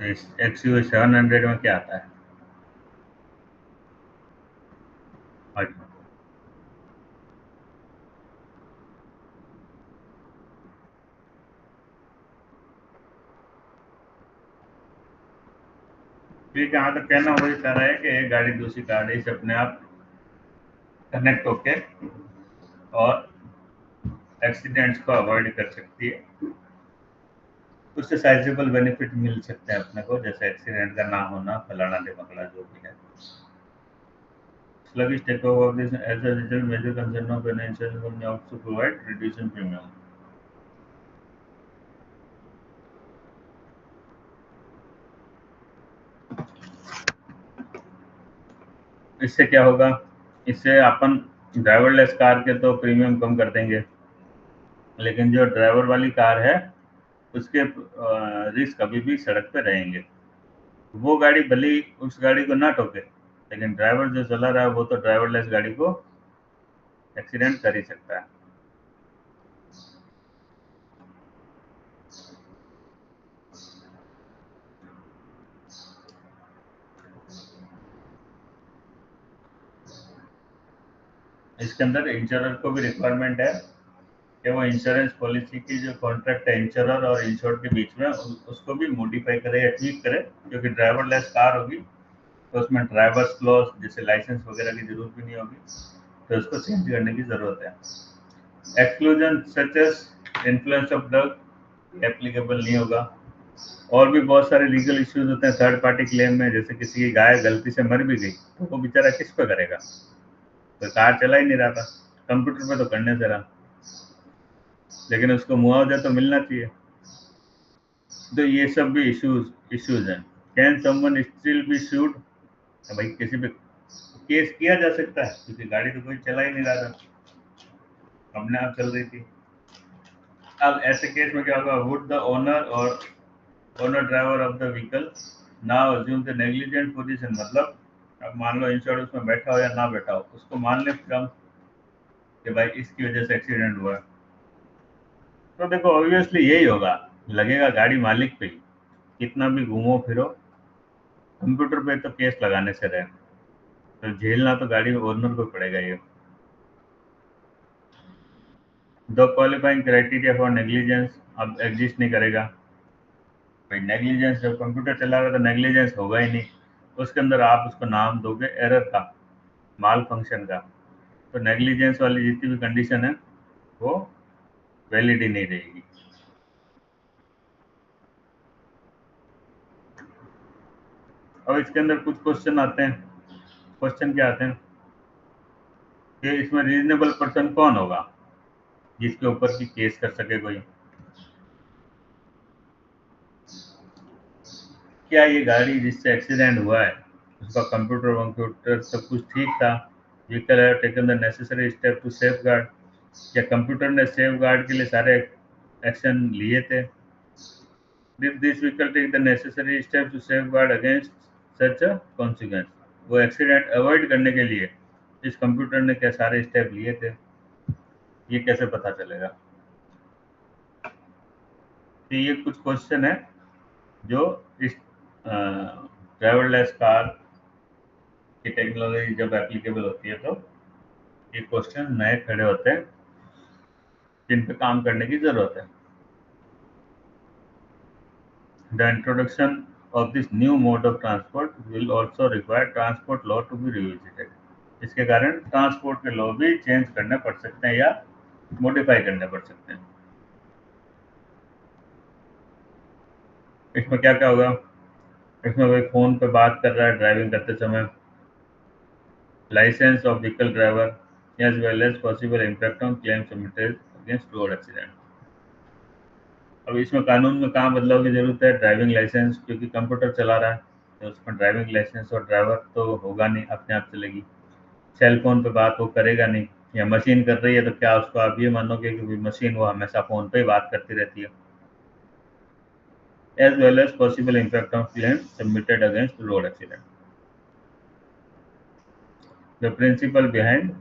XUV 700 में क्या आता है? अच्छा, ठीक है। हाँ तो कहना वही चाह रहा है कि एक गाड़ी दूसरी गाड़ी से अपने आप कनेक्ट होके और एक्सीडेंट्स को अवॉइड कर सकती है, उससे साइजेबल बेनिफिट मिल सकते हैं अपने को, जैसे एक्सीडेंट का ना होना, फलाना ढिमकना जो भी है। sluggish takeover of this as a result major concern of an insurance company opts to provide reduction premium. इससे क्या होगा? इससे अपन ड्राइवरलेस कार के तो प्रीमियम कम कर देंगे, लेकिन जो ड्राइवर वाली कार है उसके रिस्क अभी भी सड़क पे रहेंगे। वो गाड़ी भले ही उस गाड़ी को ना ठोके, लेकिन ड्राइवर जो चला रहा है वो तो ड्राइवरलेस गाड़ी को एक्सीडेंट कर ही सकता है। इसके अंदर इंश्योरर को भी रिक्वायरमेंट है कि वो इंश्योरेंस पॉलिसी की जो कॉन्ट्रैक्ट है इंश्योरर और इंश्योर्ड के बीच में उसको भी मॉडिफाई करे या ठीक करे, क्योंकि ड्राइवरलेस कार होगी तो उसमें ड्राइवर्स क्लॉज जैसे लाइसेंस वगैरह की जरूरत भी नहीं होगी, तो उसको चेंज करने की जरूरत है। Exclusion such as influence of drug applicable नहीं होगा। और भी बहुत सारे लीगल इश्यूज होते हैं थर्ड पार्टी क्लेम में, जैसे किसी की गाय गलती से मर भी गई तो वो बेचारा किस पे करेगा? तो कार चला ही नहीं रहा था, कंप्यूटर पे तो करने से रहा, लेकिन उसको मुआवजा तो मिलना चाहिए। तो ये सब भी इश्यूज हैं। कैन समवन स्टिल बी सूड? भाई किसी पे केस किया जा सकता है, क्योंकि गाड़ी तो कोई चला ही नहीं रहा था, अपने आप चल रही थी। अब ऐसे केस में क्या होगा? वुड द ओनर और owner driver of the vehicle now assume the negligent position? मतलब अब मान लो इंश्योरेंस में बैठा हो या ना बैठा हो, उसको मान ले फिर हम कि भाई इसकी वजह से एक्सीडेंट हुआ है। तो देखो ऑब्वियसली यही होगा, लगेगा गाड़ी मालिक पे ही, कितना भी घूमो फिरो कंप्यूटर पे तो केस लगाने से रहे, तो झेलना तो गाड़ी ओनर को पड़ेगा ये। The qualifying criteria for negligence अब एग्जिस्ट नहीं करेगा। भाई नेग्लिजेंस जब कंप्यूटर चला रहा तो नेग्लिजेंस होगा ही नहीं, उसके अंदर आप उसको नाम दोगे एरर का, माल फंक्शन का, तो नेग्लिजेंस वाली जितनी भी कंडीशन है वो वैलिड ही नहीं रहेगी। अब इसके अंदर कुछ क्वेश्चन आते हैं। क्वेश्चन क्या आते हैं कि इसमें रीजनेबल पर्सन कौन होगा जिसके ऊपर की केस कर सके कोई? क्या ये गाड़ी जिससे एक्सीडेंट हुआ है उसका कंप्यूटर वंप्यूटर सब कुछ ठीक था? Vehicle have taken the necessary step to safeguard? क्या कंप्यूटर ने सेफ गार्ड के लिए सारे एक्शन लिए थे? Did this vehicle take the necessary steps to safeguard against such a consequence? वो एक्सीडेंट अवॉइड करने के लिए इस कंप्यूटर ने क्या सारे स्टेप लिए थे? ये कैसे पता चलेगा? तो ये कुछ क्वेश्चन है जो इस ड्राइवरलेस कार की टेक्नोलॉजी जब एप्लीकेबल होती है तो ये क्वेश्चन नए खड़े होते हैं जिन पे काम करने की जरूरत है। The introduction of this new mode of transport will also require transport law to be revisited. इसके कारण ट्रांसपोर्ट के लॉ भी चेंज करने पड़ सकते हैं या मॉडिफाई करने पड़ सकते हैं। इसमें क्या क्या होगा? इसमें कोई फोन पे बात कर रहा है ड्राइविंग करते समय, licence of vehicle driver as well as possible impact on claim submitted against road accident. अब इसमें कानून में कहाँ बदलाव की जरूरत है? ड्राइविंग लाइसेंस, क्योंकि कंप्यूटर चला रहा है तो उसमें ड्राइविंग लाइसेंस और ड्राइवर तो होगा नहीं, अपने आप चलेगी। सेल फोन पे बात वो करेगा नहीं, या मशीन कर रही है तो क्या उसको आप ये मानोगे कि मशीन वो हमेशा फोन पे ही बात करती रहती है? As well as possible impact of claim submitted against road accident. The principle behind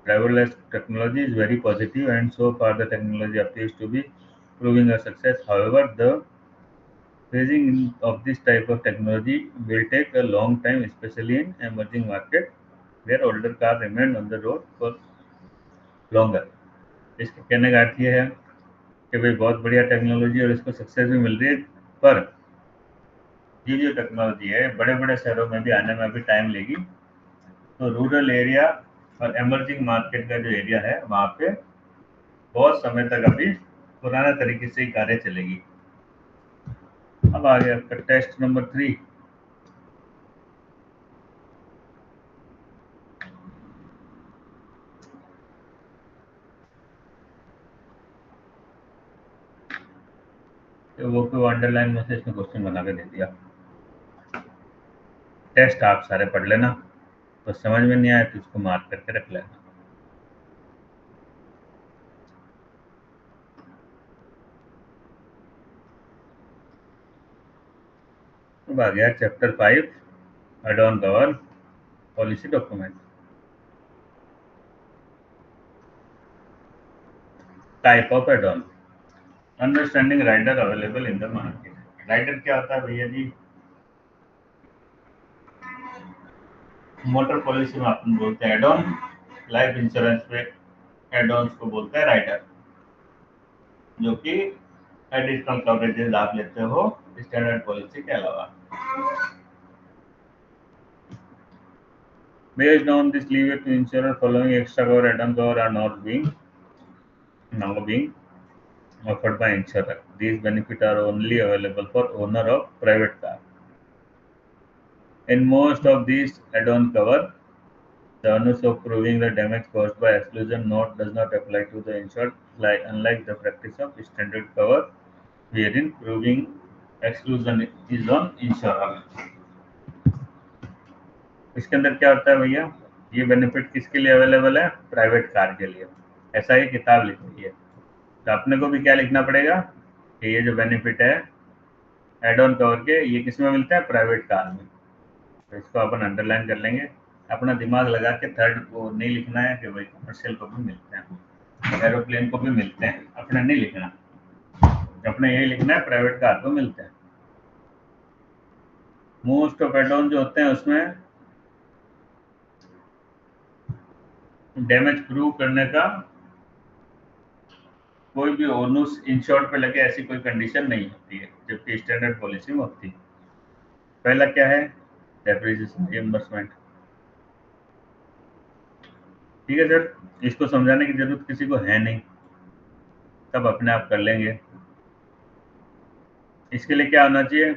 driverless technology is very positive, and so far the technology appears to be proving a success. However, the phasing in of this type of technology will take a long time, especially in emerging market where older cars remain on the road for longer. इसके कहने का अर्थ ये है कि भाई बहुत बढ़िया technology और इसको सक्सेस भी मिल रही है, पर ये जो टेक्नोलॉजी है बड़े बड़े शहरों में भी आने में अभी टाइम लेगी। तो रूरल एरिया और एमर्जिंग मार्केट का जो एरिया है वहाँ पे बहुत समय तक अभी पुराने तरीके से ही कारें चलेगी। अब आ गया आपका टेस्ट नंबर 3। वो अंडरलाइन में से इसने क्वेश्चन बना के दे दिया। टेस्ट आप सारे पढ़ लेना, तो समझ में नहीं आया तो इसको मार्क करके रख लेना। अब आ गया chapter 5 add on cover policy document. Type of add on, understanding rider available in the market. Rider क्या होता है भैया जी? मोटर पॉलिसी में अपन बोलते हैं एड ऑन, लाइफ इंश्योरेंस में एड ऑन को बोलते हैं राइडर, जो कि एडिशनल कवरेजेस आप लेते हो स्टैंडर्ड पॉलिसी के अलावा। Based on this leeway to insurer, following extra cover add-on cover are now being offered by insurer. These benefits are only available for owner of private car. In most of these add-on cover, the onus of proving the damage caused by exclusion note does not apply to the insured, unlike the practice of standard cover, wherein proving exclusion is on insurer. इसके अंदर क्या होता है भैया? ये benefit किसके लिए available है? प्राइवेट कार के लिए। ऐसा ये किताब लिखी हुई है, तो अपने को भी क्या लिखना पड़ेगा कि ये जो बेनिफिट है एड ऑन कवर के, ये किस में मिलता है? प्राइवेट कार में। तो इसको अपन अंडरलाइन कर लेंगे। अपना दिमाग लगा के थर्ड को नहीं लिखना है कि भाई कमर्शियल को भी मिलते हैं, एरोप्लेन को भी मिलते हैं, अपने नहीं लिखना। अपने यही लिखना है प्राइवेट कार को मिलते हैं। मोस्ट ऑफ एड ऑन जो होते हैं उसमें डैमेज प्रूव करने का कोई भी ओनस इंश्योर्ड पे लगे ऐसी कोई कंडीशन नहीं होती है, जबकि स्टैंडर्ड पॉलिसी में होती है। पहला क्या है? Depreciation reimbursement. ठीक है सर, इसको समझाने की जरूरत किसी को है नहीं, सब अपने आप कर लेंगे। इसके लिए क्या होना चाहिए?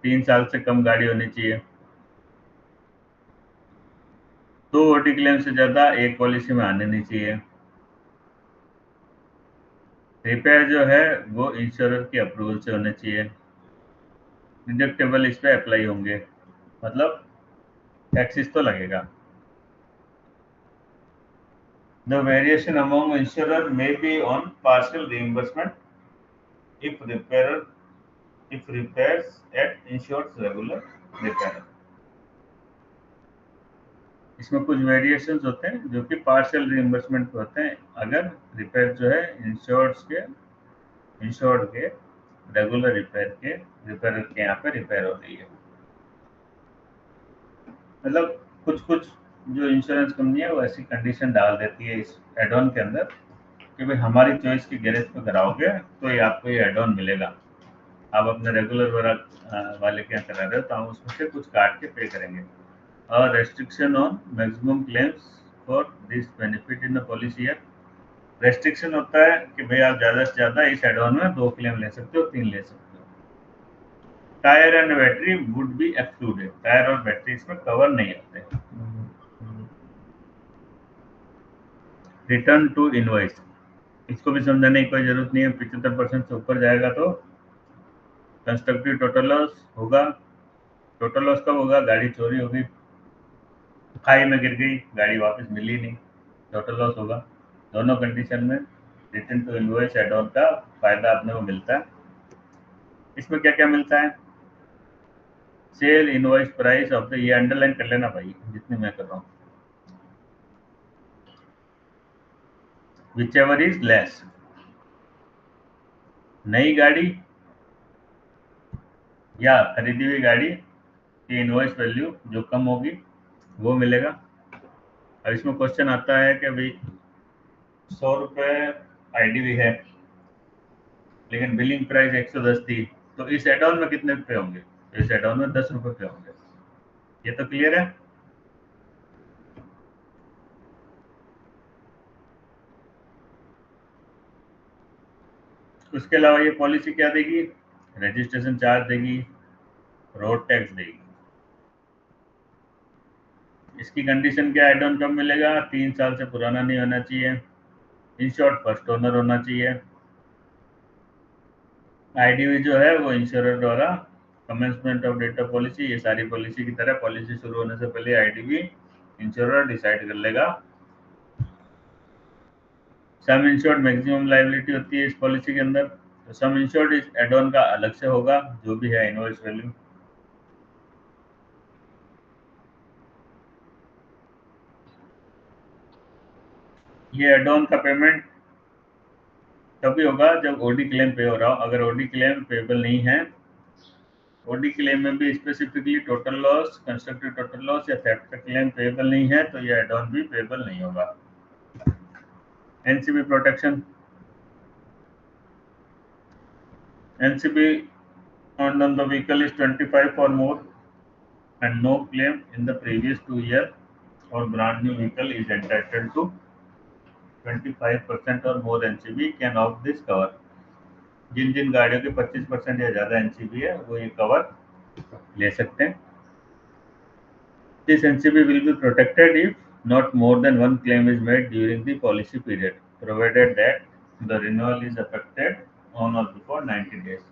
3 साल से कम गाड़ी होनी चाहिए, 2 ओटी क्लेम से ज्यादा एक पॉलिसी में आने नहीं चाहिए। रिपेयर जो है वो इंश्योरर की अप्रूवल से होने चाहिए। डिडक्टेबल इस पे अप्लाई होंगे, मतलब टैक्सेस तो लगेगा। The variation among insurer may be on partial reimbursement if repairs at insured's regular repair. इसमें कुछ वेरिएशंस होते हैं जो कि पार्शियल रिइंबर्समेंट होते हैं अगर रिपेयर जो है इंश्योर्ड के रेगुलर रिपेयर के यहाँ पे रिपेयर हो रही है। मतलब कुछ जो इंश्योरेंस कंपनी है वो ऐसी कंडीशन डाल देती है इस एड ऑन के अंदर कि भाई हमारी चॉइस की गैरेज पे कराओगे तो ये आपको ये एड ऑन मिलेगा। आप अपने रेगुलर वाले के यहाँ करा रहे हो तो हम उसमें से कुछ काट के पे करेंगे। और restriction on maximum claims for this benefit in the policy year. Restriction होता है कि भाई आप ज़्यादा से ज़्यादा इस एड ऑन में 2 क्लेम ले सकते हो, 3 ले सकते हो। Tyre and battery would be excluded. Tyre और बैटरी इसमें कवर नहीं होते। रिटर्न टू इनवॉइस, इसको भी समझाने की कोई जरूरत नहीं है। 75% से ऊपर जाएगा तो कंस्ट्रक्टिव टोटल लॉस होगा। टोटल लॉस कब होगा? गाड़ी चोरी होगी, खाई में गिर गई, गाड़ी वापस मिली नहीं, टोटल लॉस होगा। दोनों कंडीशन में return to invoice add on का फायदा अपने को मिलता है। इसमें क्या क्या मिलता है? Sale invoice price of the, ये अंडरलाइन कर लेना भाई जितने मैं कर रहा हूँ। विच एवर इज लेस, नई गाड़ी या खरीदी हुई गाड़ी की इनवॉइस वैल्यू जो कम होगी वो मिलेगा। अब इसमें क्वेश्चन आता है कि भाई 100 रुपये आईडीवी है लेकिन बिलिंग प्राइस 110 थी, तो इस एड ऑन में कितने रुपए होंगे? तो इस एड ऑन में 10 रुपए पे होंगे। ये तो क्लियर है। उसके अलावा ये पॉलिसी क्या देगी? रजिस्ट्रेशन चार्ज देगी, रोड टैक्स देगी। इसकी कंडीशन क्या? एड ऑन कब मिलेगा? 3 साल से पुराना नहीं होना चाहिए, इंश्योर्ड फर्स्ट ओनर होना चाहिए, आईडीवी जो है वो इंश्योरर द्वारा commencement of date of policy, ये सारी पॉलिसी की तरह पॉलिसी शुरू होने से पहले आईडीवी इंश्योरर डिसाइड कर लेगा। सम इंश्योर्ड मैक्सिमम लायबिलिटी होती है इस पॉलिसी के अंदर, तो सम इंश्योर्ड इस एड ऑन का अलग से होगा जो भी है इनवॉइस वैल्यू। ये एड ऑन का पेमेंट तभी होगा जब ओडी क्लेम पे हो रहा हो। अगर ओडी क्लेम पेबल नहीं है, ओडी क्लेम में भी specifically total loss, constructive total loss या थेफ्ट का क्लेम पेबल नहीं है, तो ये एड ऑन भी पेबल नहीं होगा। NCB protection, NCB on the vehicle is 25 or more and no claim in the previous 2 years, or brand new vehicle is entitled to 25% or more NCB can opt this cover। जिन जिन गाड़ियों के 25% या ज़्यादा NCB है वो ये cover ले सकते हैं। This NCB will be protected if not more than one claim is made during the policy period, provided that the renewal is effected on or before 90 days।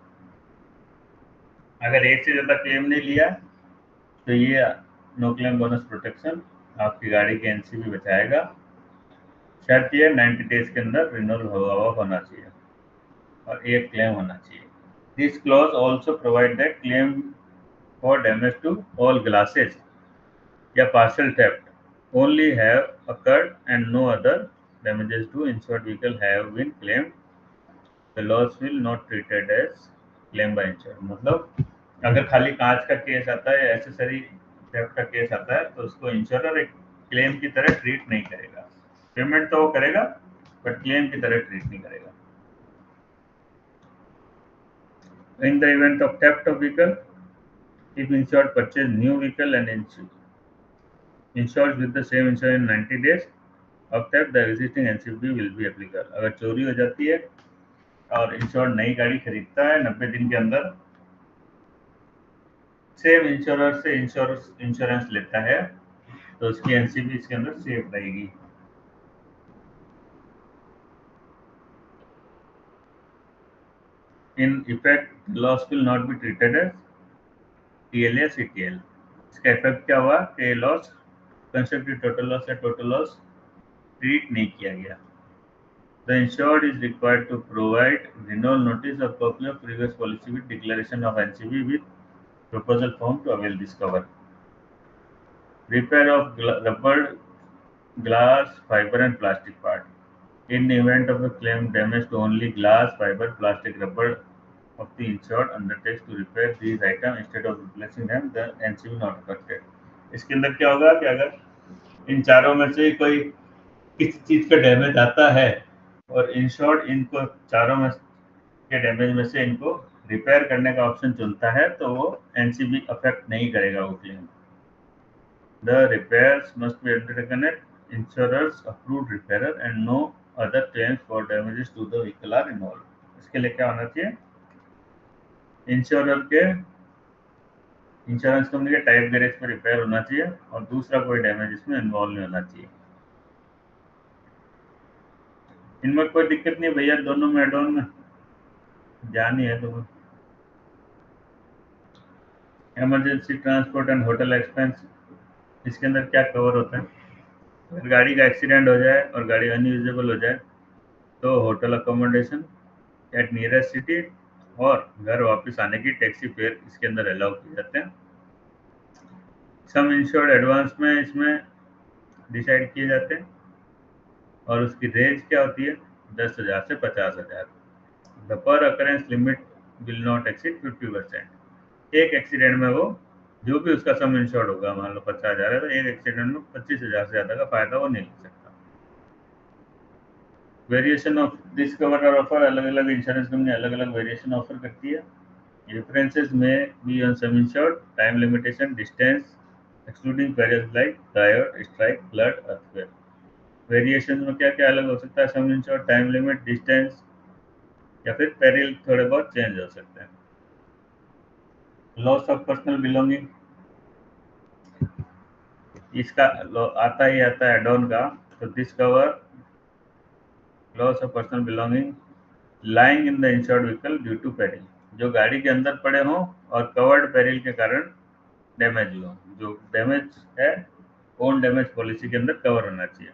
अगर एक से ज़्यादा क्लेम नहीं लिया तो ये नो क्लेम बोनस प्रोटेक्शन आपकी गाड़ी के एनसीबी बचाएगा। शर्त ये 90 डेज के अंदर रिन्यूअल होना चाहिए और एक क्लेम होना चाहिए। This clause also provide that claim for damage to all glasses या parcel theft only have occurred and no other damages to insured vehicle have been claimed, the loss will not treated as claim by insured। मतलब अगर खाली कांच का case आता है, accessory theft का case आता है, तो उसको इंश्योरर एक क्लेम की तरह ट्रीट नहीं करेगा। पेमेंट तो वो करेगा बट क्लेम की तरह ट्रीट नहीं करेगा। In the event of theft of vehicle, if insured purchase new vehicle and insured with the same insurance in 90 days of theft, the existing NCB will be applicable। अगर चोरी हो जाती है और इंश्योर्ड नई गाड़ी खरीदता है 90 दिन के अंदर, सेम इंश्योरर से इंश्योरेंस लेता है, तो उसकी एनसीबी इसके अंदर सेफ रहेगी। In effect loss will not be treated as TL या सीटीएल। इसका इफेक्ट क्या हुआ कि लॉस कंस्ट्रक्टिव टोटल लॉस या टोटल लॉस ट्रीट नहीं किया गया। The insured is required to provide renewal notice और copy of previous policy with declaration of NCB with proposal form to avail this cover। Repair of rubber, glass, fiber and plastic part। In the event of a claim damage to only glass, fiber, plastic, rubber of the insured undertakes to repair these items instead of replacing them, the NCB not affected। इसके अंदर क्या होगा कि अगर इन चारों में से कोई किसी चीज का डैमेज आता है और इंश्योर्ड इनको चारों में के डैमेज में से इनको रिपेयर करने का ऑप्शन चुनता है, तो वो एनसीबी अफेक्ट नहीं करेगा वो claim. The repairs must be undertaken at insurer's approved repairer and no other claims for damages to the vehicle are involved. इसके लिए क्या होना चाहिए, इंश्योरर के इंश्योरेंस कंपनी के टाइप गैरेज पर रिपेयर होना चाहिए और दूसरा कोई डैमेज इसमें इन्वॉल्व नहीं होना चाहिए। इनमें कोई दिक्कत नहीं भैया, दोनों में एड ऑन में जानी है तुम्हें। Emergency transport and hotel expense, इसके अंदर क्या कवर होता है, अगर गाड़ी का एक्सीडेंट हो जाए और गाड़ी अनयूजेबल हो जाए तो hotel accommodation at nearest city और घर वापस आने की टैक्सी फेयर इसके अंदर अलाउ किए जाते हैं। सम इंश्योर्ड एडवांस में इसमें डिसाइड किए जाते हैं और उसकी रेंज क्या होती है 10,000 से 50,000। द पर occurrence limit will not exceed 50%। एक एक्सीडेंट में वो जो भी उसका सम इंश्योर्ड होगा, मान लो 50,000 है तो एक एक्सीडेंट में 25,000 से ज़्यादा का फायदा वो नहीं ले सकता। वेरिएशन ऑफ दिस कवर और ऑफर, अलग अलग इंश्योरेंस कंपनी अलग अलग वेरिएशन ऑफर करती है। डिफरेंसेस में be on sum insured, time limitation, distance excluding periods like riot, strike, flood, earthquake. Variation में क्या क्या अलग हो सकता है, sum insured, time limit, distance या फिर पेरिल थोड़े बहुत चेंज हो सकते हैं। लॉस ऑफ पर्सनल बिलोंगिंग, इसका आता ही आता है एड ऑन का, तो this cover loss of personal belonging lying in the insured vehicle due to peril, जो गाड़ी के अंदर पड़े हों और कवर्ड पेरिल के कारण डैमेज हुआ। जो डैमेज है ओन डैमेज पॉलिसी के अंदर कवर होना चाहिए।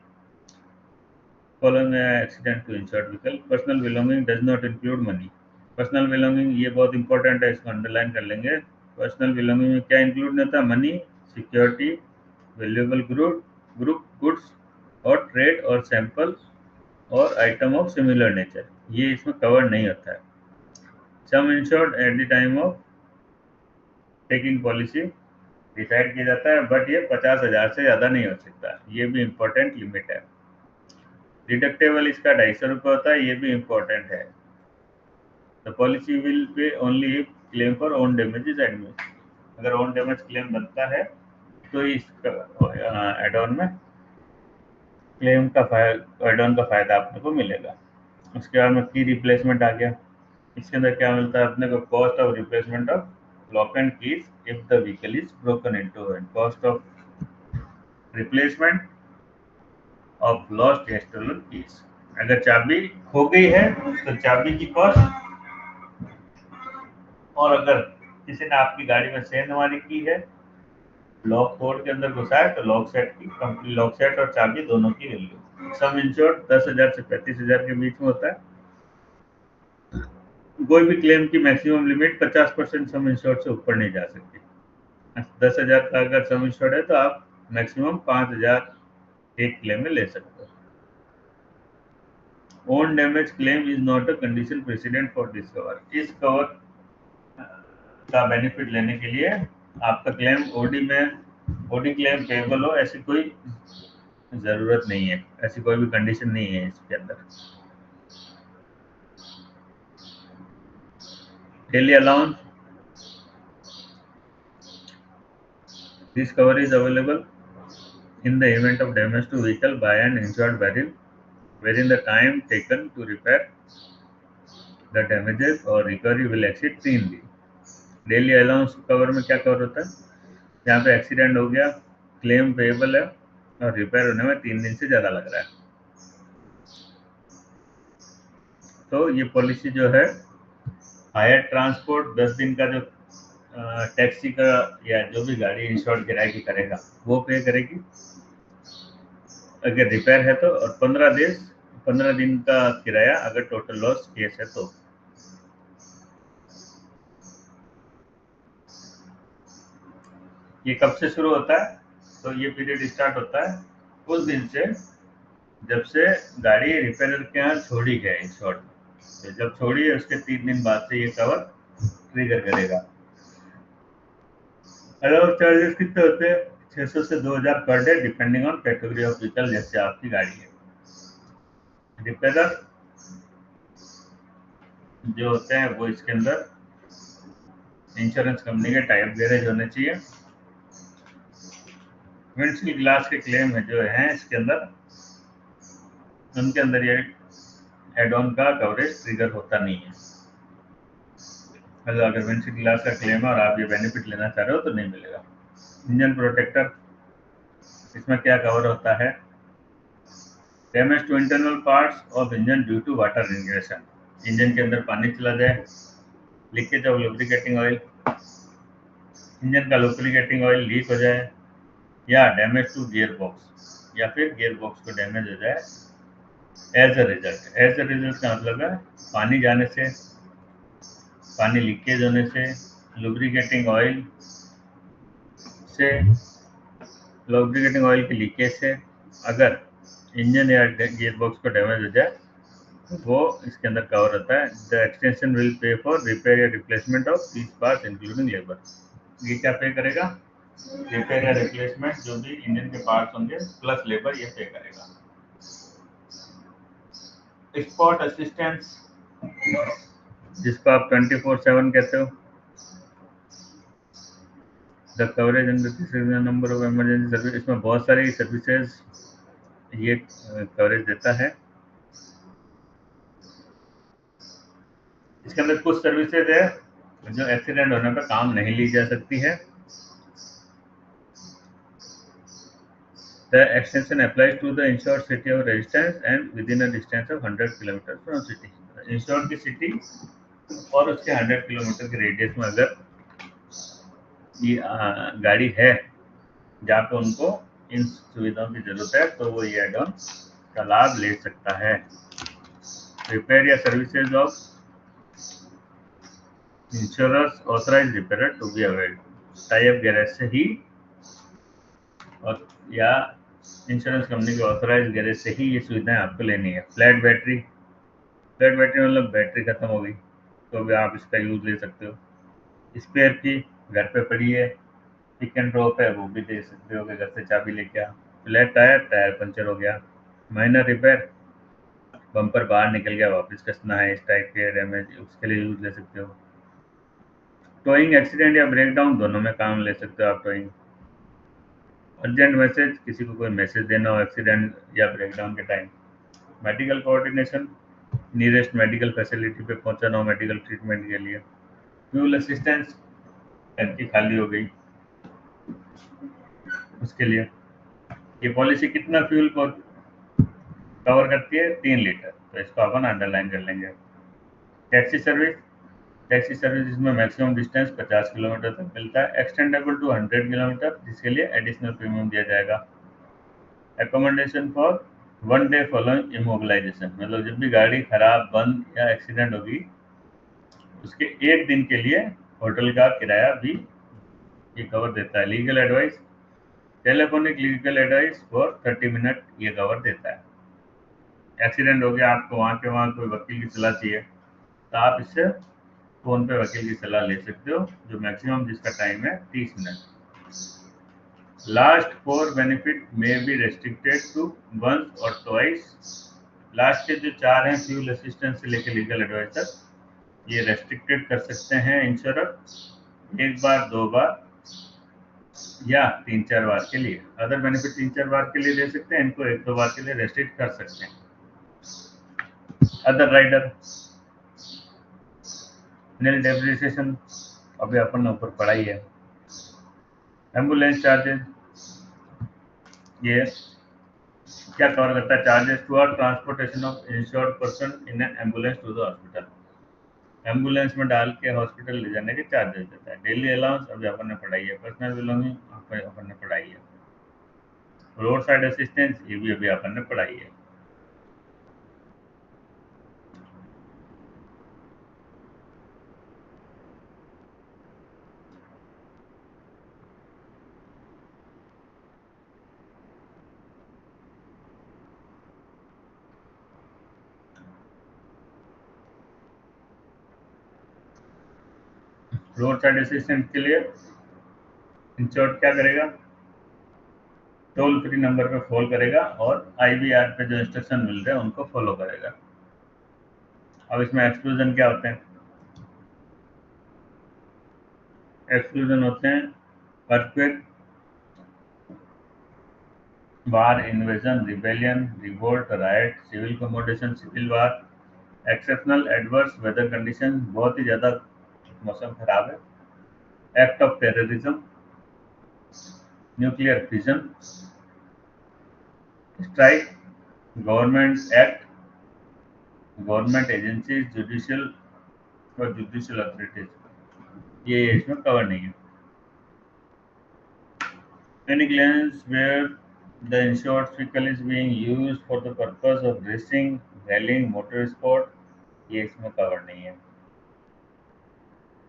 Following accident to insured vehicle, personal belonging does not include money. Personal belonging ये बहुत इंपॉर्टेंट है, इसको अंडरलाइन कर लेंगे। पर्सनल बिलोंगिंग में क्या इंक्लूड नहीं होता? Money, security, valuable group goods और ट्रेड और सैंपल और आइटम ऑफ सिमिलर नेचर, ये इसमें कवर नहीं होता है। Sum insured at the time of taking policy decide किया जाता है, बट ये 50,000 से ज़्यादा नहीं हो सकता, ये भी इम्पोर्टेंट लिमिट है। डिडक्टेबल इसका 250 रुपये होता है, ये भी इम्पोर्टेंट है। The policy will pay only claim for own damages admit, अगर ओन डैमेज क्लेम बनता है तो इस एड ऑन में क्लेम का एड ऑन का फायदा अपने को मिलेगा। उसके बाद में की रिप्लेसमेंट आ गया। इसके अंदर क्या मिलता है अपने को? Cost of replacement of lock and keys if the vehicle is broken into, and cost of replacement of lost या स्टोलन कीज। अगर चाबी खो गई है तो चाबी की कॉस्ट, और अगर किसी ने आपकी गाड़ी में सेंधमारी की है, लॉक तोड़ के अंदर घुसा है, तो लॉक सेट की कंपनी, लॉक सेट और चाबी दोनों की वैल्यू। सम इंश्योर्ड 10,000 से 35,000 के बीच में होता है। कोई भी क्लेम की मैक्सिमम लिमिट 50% सम इंश्योर्ड से ऊपर नहीं जा सकती। 10,000 का अगर सम इंश्योर्ड है तो आप मैक्सिमम 5,000 एक क्लेम में ले सकते हो। Own damage claim is not a condition president for this cover, इस कवर का बेनिफिट लेने के लिए आपका क्लेम ओडी क्लेम पेबल हो, ऐसी कोई जरूरत नहीं है, ऐसी कोई भी कंडीशन नहीं है इसके अंदर। Daily allowance, this cover is available in the event of damage to vehicle by an insured barrel wherein the time taken to repair the damages or recovery will exceed 3 दिन। डेली अलाउंस कवर में क्या cover होता है? यहाँ पे accident हो गया, claim payable है और रिपेयर होने में 3 दिन से ज़्यादा लग रहा है, तो ये पॉलिसी जो है हायर ट्रांसपोर्ट 10 दिन का जो टैक्सी का या जो भी गाड़ी इंश्योर्ड किराए की करेगा वो पे करेगी अगर रिपेयर है तो, और 15 दिन का किराया अगर टोटल लॉस केस है तो। ये कब से शुरू होता है? तो ये पीरियड स्टार्ट होता है उस दिन से जब से गाड़ी रिपेयर के यहाँ छोड़ी गई इंश्योर्ड, तो जब छोड़ी है उसके 3 दिन बाद से ये कवर ट्रिगर करेगा। अलाउंस चार्जेस कितने होते हैं? 600 से 2,000 per day depending on category of vehicle, जैसे आपकी गाड़ी है। रिपेयर जो होते हैं वो इसके अंदर इंश्योरेंस कंपनी के टाइप गैरेज होने चाहिए। विंडशील्ड ग्लास के क्लेम है जो है इसके अंदर, उनके अंदर ये एड ऑन का कवरेज ट्रिगर होता नहीं है। अगर विंडशील्ड ग्लास का क्लेम है और आप ये बेनिफिट लेना चाह रहे हो तो नहीं मिलेगा। इंजन प्रोटेक्टर, इसमें क्या कवर होता है? Damage to internal parts of engine due to water ingression, engine के अंदर पानी चला जाए, leakage of lubricating oil, engine का लुब्रिकेटिंग ऑयल लीक हो जाए, या डैमेज टू गियर बॉक्स, या फिर गियर बॉक्स को डैमेज हो जाए as a result. As a result का मतलब है पानी जाने से, पानी लीकेज होने से, लुब्रिकेटिंग ऑयल से, लुब्रिकेटिंग ऑयल की लीकेज से अगर इंजन या गियर बॉक्स को डैमेज हो जाए वो इसके अंदर कवर होता है। The extension will pay for repair या replacement of these parts including labour, ये क्या पे करेगा? रिपेयर या रिप्लेसमेंट जो भी इंजन के पार्ट्स होंगे प्लस लेबर ये पे करेगा। स्पॉट असिस्टेंस, जिसको आप 24/7 कहते हो, the coverage under this number of emergency service, इसमें बहुत सारी सर्विसेज ये कवरेज देता है। इसके अंदर कुछ सर्विसेज है जो एक्सीडेंट होने पर काम नहीं ली जा सकती है। The extension applies to the insured city of residence and within a distance of 100 kilometers from city. Ensure की सिटी और उसके 100 किलोमीटर के रेडियस में अगर ये गाड़ी है जहाँ पे उनको इन सुविधाओं की जरूरत है, तो वो ये एड ऑन का लाभ ले सकता है। रिपेयर या services of insurer's authorise repair to be availed, tie up garage से ही और या इंश्योरेंस कंपनी के ऑथराइज गैरेज से ही ये सुविधाएं आपको लेनी है। फ्लैट बैटरी मतलब बैटरी खत्म हो गई तो भी आप इसका यूज ले सकते हो। स्पेयर की घर पे पड़ी है, पिक एंड ड्रॉप है, वो भी दे सकते हो कि घर से चाबी लेके आ। फ्लैट टायर पंचर हो गया, माइनर रिपेयर, बम्पर बाहर निकल गया वापस कसना है, इस टाइप के डैमेज, उसके लिए यूज ले सकते हो। टोइंग एक्सीडेंट या ब्रेकडाउन दोनों में काम ले सकते हो आप टोइंग। अर्जेंट मैसेज, किसी को कोई मैसेज देना हो एक्सीडेंट या ब्रेकडाउन के time. Medical coordination, nearest medical facility पे पहुंचाना हो मेडिकल ट्रीटमेंट के लिए। फ्यूल असिस्टेंस, टंकी खाली हो गई उसके लिए। ये पॉलिसी कितना फ्यूल को कवर करती है? 3 लीटर, तो इसको अपन अंडरलाइन कर लेंगे। टैक्सी सर्विस इसमें मैक्सिमम डिस्टेंस 50 किलोमीटर तक मिलता है, एक्सटेंडेबल टू 100 किलोमीटर, जिसके लिए एडिशनल प्रीमियम दिया जाएगा। Accommodation for 1 day following immobilisation, मतलब जब भी गाड़ी खराब, बंद या एक्सीडेंट होगी उसके 1 दिन के लिए होटल का किराया भी ये कवर देता है। Legal advice, telephonic legal advice for 30 minute ये कवर देता है। एक्सीडेंट हो गया, आपको वहाँ के वहाँ कोई वकील की सलाह चाहिए तो आप इससे फोन पे वकील की सलाह ले सकते हो, जो मैक्सिमम जिसका टाइम है 30 मिनट। लास्ट 4 बेनिफिट में बी रेस्ट्रिक्टेड टू वंस और ट्वाइस। लास्ट के जो 4 हैं, फ्यूल असिस्टेंस से लेकर लीगल एडवाइस तक, ये रेस्ट्रिक्टेड कर सकते हैं इंश्योरर 1 बार, 2 बार या 3-4 बार के लिए। अदर बेनिफिट 3-4 बार के लिए दे सकते हैं, इनको 1-2 बार के लिए रेस्ट्रिक्ट कर सकते हैं। अदर राइडर, नील डेप्रिसिएशन, अभी अपन ने ऊपर पढ़ाई है। एम्बुलेंस चार्जेस, ये क्या कवर करता है? Charges to are transportation of insured person in ambulance to the hospital, ambulance में डाल के हॉस्पिटल ले जाने के चार्जेस देता है। डेली अलाउंस अभी अपन ने पढ़ाई है। पर्सनल बिलोंगिंग अपन ने पढ़ाई है। रोड साइड असिस्टेंस, ये भी अभी अपन ने पढ़ाई है। रोड साइड असिस्टेंट के लिए इंश्योर्ड क्या करेगा? टोल फ्री नंबर पे कॉल करेगा और IVR पे जो इंस्ट्रक्शन मिल रहे हैं उनको फॉलो करेगा। अब इसमें एक्सक्लूजन क्या होते हैं? एक्सक्लूजन होते हैं earthquake, war, invasion, rebellion, revolt, riot, civil commotion, civil war, exceptional adverse weather condition, बहुत ही ज़्यादा मौसम खराब है, act of terrorism, nuclear fission, strike, government act, government agency, judicial और जुडिशियल अथॉरिटीज, ये इसमें कवर नहीं है। Any claims where the insured vehicle is being used for the purpose of racing, rallying, motor sport, ये इसमें cover नहीं है।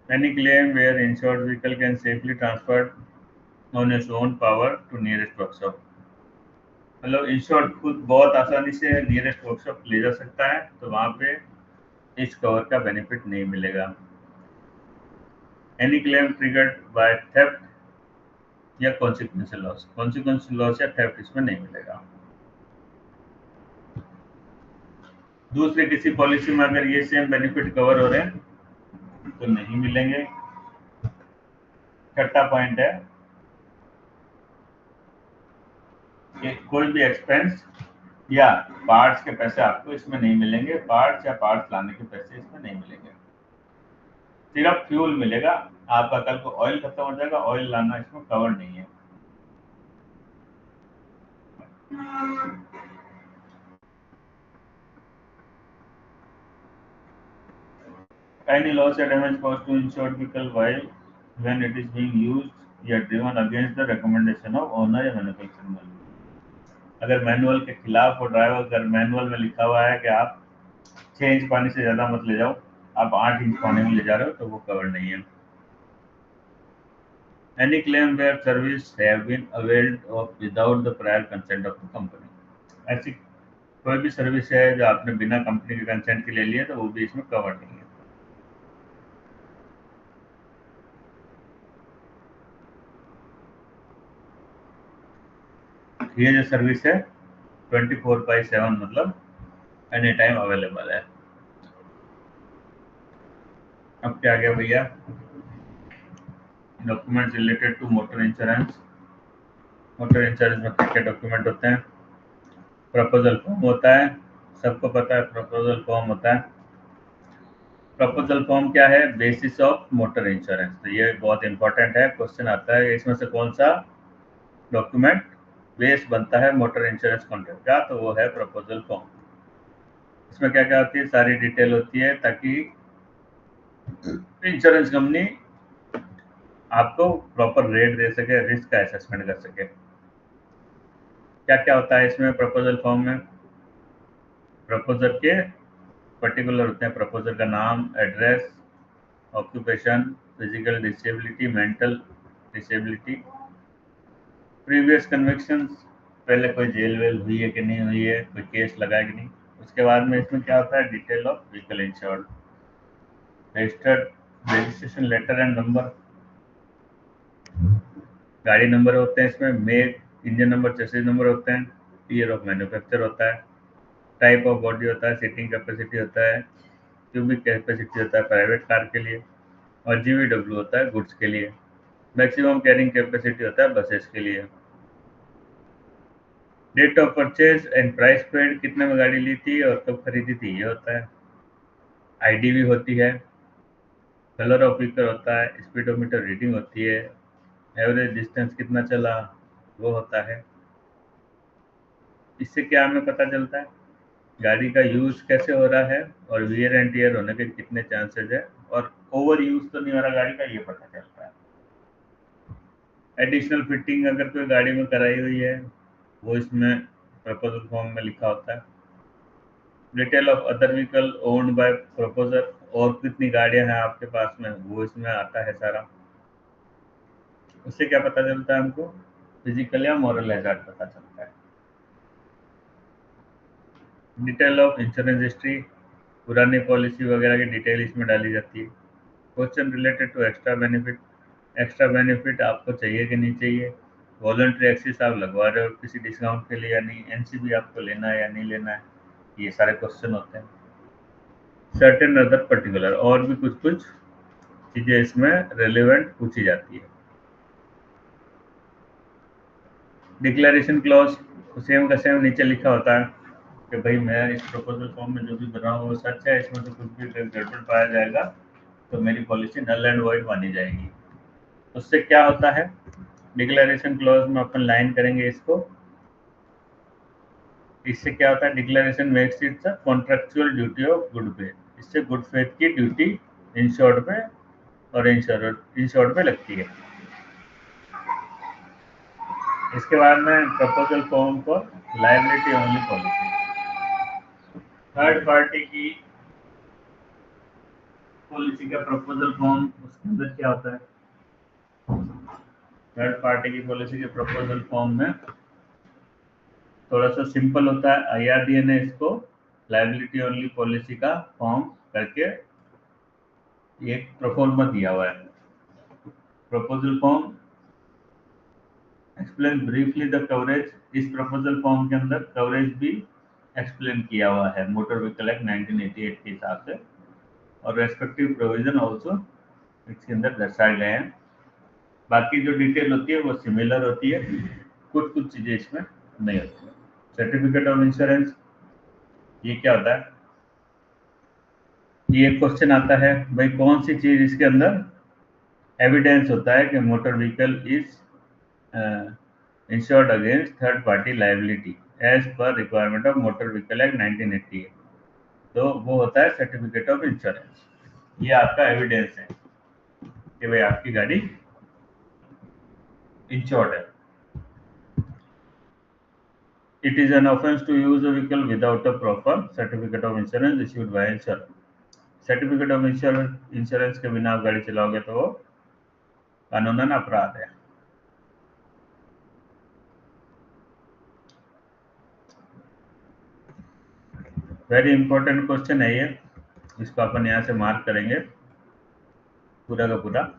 Any claim where insured vehicle can safely transferred on its own power to nearest workshop, मतलब insured खुद बहुत आसानी से nearest workshop ले जा सकता है, तो वहाँ पे इस कवर का बेनिफिट नहीं मिलेगा। Any claim triggered by theft या कॉन्सिक्वेंशियल लॉस या थेफ्ट इसमें नहीं मिलेगा। दूसरे किसी पॉलिसी में अगर ये सेम बेनिफिट कवर हो रहे हैं तो नहीं मिलेंगे। छठा पॉइंट है कि कोई भी एक्सपेंस या पार्ट्स के पैसे आपको इसमें नहीं मिलेंगे। पार्ट्स या पार्ट्स लाने के पैसे इसमें नहीं मिलेंगे, सिर्फ फ्यूल मिलेगा। आपका कल को ऑयल खत्म हो जाएगा, ऑयल लाना इसमें कवर नहीं है। Any loss or damage caused to insured vehicle while when it is being used या driven against the recommendation of owner या manufacturer manual। अगर मैनुअल के खिलाफ और ड्राइवर अगर मैनुअल में लिखा हुआ है कि आप 6 इंच पानी से ज़्यादा मत ले जाओ, आप 8 इंच पानी में ले जा रहे हो, तो वो कवर नहीं है। Any claim where service have been availed of without the prior consent of the company। ऐसी कोई भी सर्विस है जो आपने बिना कंपनी के कंसेंट के ले लिया, तो वो भी इसमें कवर नहीं है। ये जो सर्विस है 24/7 मतलब एनी टाइम अवेलेबल है। अब क्या आ गया भैया, documents related to motor insurance. Motor insurance में क्या डॉक्यूमेंट होते हैं? प्रपोजल फॉर्म होता है, सबको पता है प्रपोजल फॉर्म होता है। प्रपोजल फॉर्म क्या है? Basis of motor insurance. तो ये बहुत इंपॉर्टेंट है, क्वेश्चन आता है इसमें से कौन सा डॉक्यूमेंट बेस बनता है मोटर इंश्योरेंस कॉन्ट्रैक्ट का, तो वो है प्रपोजल फॉर्म। इसमें क्या क्या होती है? सारी डिटेल होती है ताकि इंश्योरेंस कंपनी आपको प्रॉपर रेट दे सके, रिस्क का असेसमेंट कर सके। क्या क्या होता है इसमें प्रपोजल फॉर्म में? प्रपोजल के पर्टिकुलर होते हैं, प्रपोजल का नाम, address, occupation, physical disability, mental disability, previous convictions, पहले कोई जेल वेल हुई है कि नहीं हुई है, कोई केस लगा है कि नहीं। उसके बाद में इसमें क्या होता है? Detail of vehicle insured, registered registration letter and number, गाड़ी नंबर होते हैं इसमें, make, engine number, chassis number होते हैं, ईयर ऑफ मैन्युफैक्चर होता है, टाइप ऑफ बॉडी होता है, सीटिंग कैपेसिटी होता है, क्यूबिक कैपेसिटी होता है प्राइवेट कार के लिए, और जीवीडब्ल्यू होता है गुड्स के लिए, मैक्सिमम कैरिंग कैपेसिटी होता है बसेस के लिए। Date of purchase and price paid, कितने में गाड़ी ली थी और कब खरीदी थी, ये होता है। आईडी भी होती है, कलर ऑफ व्हीकल होता है, स्पीडोमीटर रीडिंग होती है, एवरेज डिस्टेंस कितना चला वो होता है। इससे क्या हमें पता चलता है? गाड़ी का यूज कैसे हो रहा है और वियर एंड टियर होने के कितने चांसेस है, और ओवर यूज तो नहीं हो रहा गाड़ी का, ये पता चलता है। एडिशनल फिटिंग अगर कोई गाड़ी में कराई हुई है वो इसमें प्रपोजल फॉर्म में लिखा होता है। Detail of other vehicle owned by proposer, और कितनी गाड़ियां हैं आपके पास में, वो इसमें आता है सारा। उससे क्या पता चलता है हमको? फिजिकल या मॉरल हैजार्ड पता चलता है। डिटेल ऑफ इंश्योरेंस हिस्ट्री, पुरानी पॉलिसी वगैरह की डिटेल इसमें डाली जाती है। Question related to extra benefit, extra benefit आपको चाहिए कि नहीं चाहिए, वॉलंटरी एक्सेस आप लगवा रहे हो किसी डिस्काउंट के लिए या नहीं, एनसीबी आपको लेना है या नहीं लेना है, ये सारे क्वेश्चन होते हैं। सर्टेन अदर पर्टिकुलर, और भी कुछ कुछ चीजें इसमें रेलेवेंट पूछी जाती है। डिक्लेरेशन क्लॉज सेम का सेम नीचे लिखा होता है कि भाई मैं इस प्रपोजल फॉर्म में जो भी कर रहा हूँ वो सच है, इसमें से कुछ भी गड़बड़ पाया जाएगा तो मेरी पॉलिसी नल एंड वॉइड मानी जाएगी। उससे क्या होता है? डिक्लेरेशन क्लॉज में अपन लाइन करेंगे इसको। इससे क्या होता है? Declaration makes it's a contractual duty of good faith. इससे गुड फेथ की ड्यूटी इंश्योर्ड पे और इंश्योर्ड पे लगती है। इसके बाद में proposal form for liability only policy, third party की पॉलिसी का प्रपोजल फॉर्म, उसके अंदर क्या होता है? थर्ड पार्टी की पॉलिसी के प्रपोजल फॉर्म में थोड़ा सा सिंपल होता है। आईआरडीए ने इसको लायबिलिटी ओनली पॉलिसी का फॉर्म करके एक प्रोफॉर्मा दिया हुआ है। Proposal form explain briefly the coverage, इस प्रपोजल फॉर्म के अंदर कवरेज भी एक्सप्लेन किया हुआ है मोटर व्हीकल एक्ट 1988 के हिसाब से, और रेस्पेक्टिव प्रोविजन ऑल्सो इसके अंदर दर्शाए गए हैं। बाकी जो डिटेल होती है वो सिमिलर होती है, कुछ कुछ चीजें इसमें नहीं होती है। सर्टिफिकेट ऑफ इंश्योरेंस, ये क्या होता है? ये क्वेश्चन आता है भाई कौन सी चीज इसके अंदर एविडेंस होता है कि motor vehicle is insured against third party liability as per requirement of motor vehicle act 1988, तो वो होता है सर्टिफिकेट ऑफ इंश्योरेंस। ये आपका एविडेंस है कि भाई आपकी गाड़ी इंश्योर्ड है। It is an offense to use a vehicle without a proper certificate of insurance issued by insurer. Certificate of insurance के बिना आप गाड़ी चलाओगे तो वो कानूनन अपराध है। वेरी इंपॉर्टेंट क्वेश्चन है ये, इसको अपन यहाँ से मार्क करेंगे पूरा का पूरा।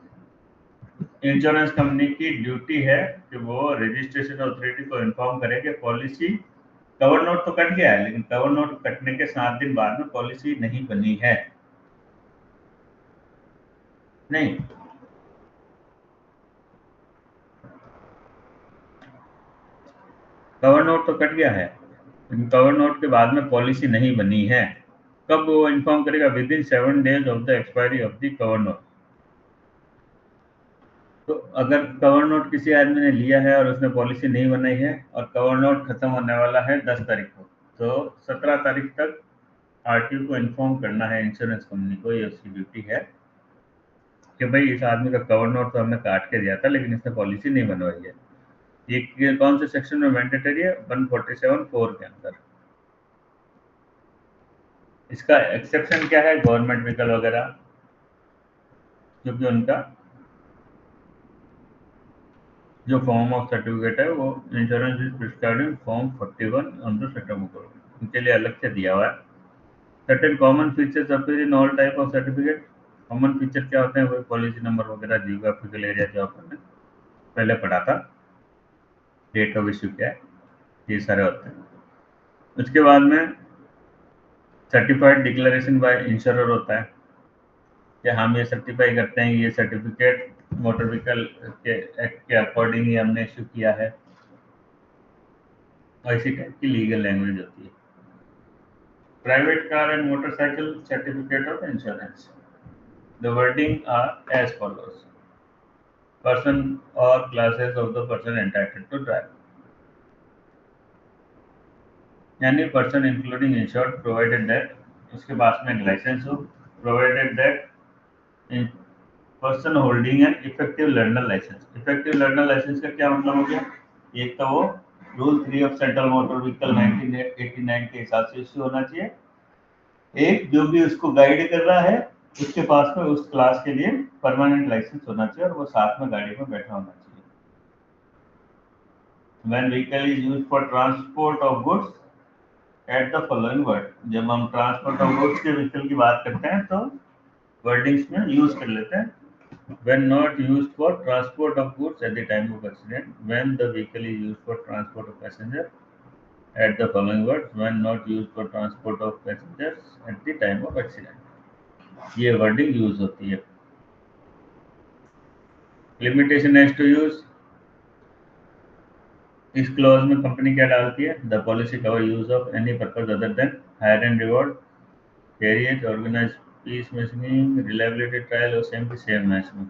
इंश्योरेंस कंपनी की ड्यूटी है कि वो रजिस्ट्रेशन अथॉरिटी को इन्फॉर्म करे कि पॉलिसी, कवर नोट तो कट गया है लेकिन कवर नोट कटने के 7 दिन बाद में पॉलिसी नहीं बनी है। नहीं, कवर नोट तो कट गया है लेकिन कवर नोट के बाद में पॉलिसी नहीं बनी है। कब वो इन्फॉर्म करेगा? With in 7 days of the expiry of the cover note. तो अगर कवर नोट किसी आदमी ने लिया है और उसने पॉलिसी नहीं बनाई है और कवर नोट खत्म होने वाला है 10 तारीख को, तो 17 तारीख तक आरटीओ को इन्फॉर्म करना है इंश्योरेंस कंपनी को। ये उसकी ड्यूटी है कि भाई इस आदमी का कवर नोट तो हमने काट के दिया था लेकिन इसने पॉलिसी नहीं बनवाई है। ये कौन से सेक्शन में मैंडेटरी है? 147(4) के अंदर। इसका एक्सेप्शन क्या है? गवर्नमेंट व्हीकल वगैरह, क्योंकि उनका जो फॉर्म ऑफ सर्टिफिकेट है वो insurance is prescribed in form 41 on the certificate, उनके लिए अलग से दिया हुआ है। Certain common features appear in all type of certificate. Common feature क्या होते हैं? वही पॉलिसी नंबर वगैरह, जियोग्राफिकल एरिया जो आपने पहले पढ़ा था, डेट ऑफ इश्यू क्या है, ये सारे होते हैं। उसके बाद में सर्टिफाइड डिक्लेरेशन बाय इंश्योरर होता है कि हम ये सर्टिफाई करते हैं ये सर्टिफिकेट मोटर व्हीकल के एक्ट के अकॉर्डिंग ही हमने इश्यू किया है। ऐसी टाइप की लीगल लैंग्वेज होती है। Private car and motorcycle certificate of insurance, the wording are as follows: person or classes of the person entitled to drive, यानी person including insured provided that उसके पास में एक लाइसेंस हो, provided that person holding an effective learner licence. Effective learner licence का क्या मतलब हो गया? एक तो वो rule 3 of central motor vehicle 1989 के हिसाब से इश्यू होना चाहिए। एक जो भी उसको गाइड कर रहा है उसके पास में उस क्लास के लिए परमानेंट लाइसेंस होना चाहिए और वो साथ में गाड़ी में बैठा होना चाहिए। When vehicle is used for transport of goods, add the following word. जब हम ट्रांसपोर्ट ऑफ गुड्स के व्हीकल की बात करते हैं तो वर्डिंग्स में यूज कर लेते हैं। When not used for transport of goods at the time of accident, when the vehicle is used for transport of passenger, add the following words. When not used for transport of passengers at the time of accident. ये wording use होती है। Limitation as to use, इस clause में company क्या डालती है? The policy cover use of any purpose other than hire and reward, carriage, organise pace making, reliability trial और same की सेम मैच में।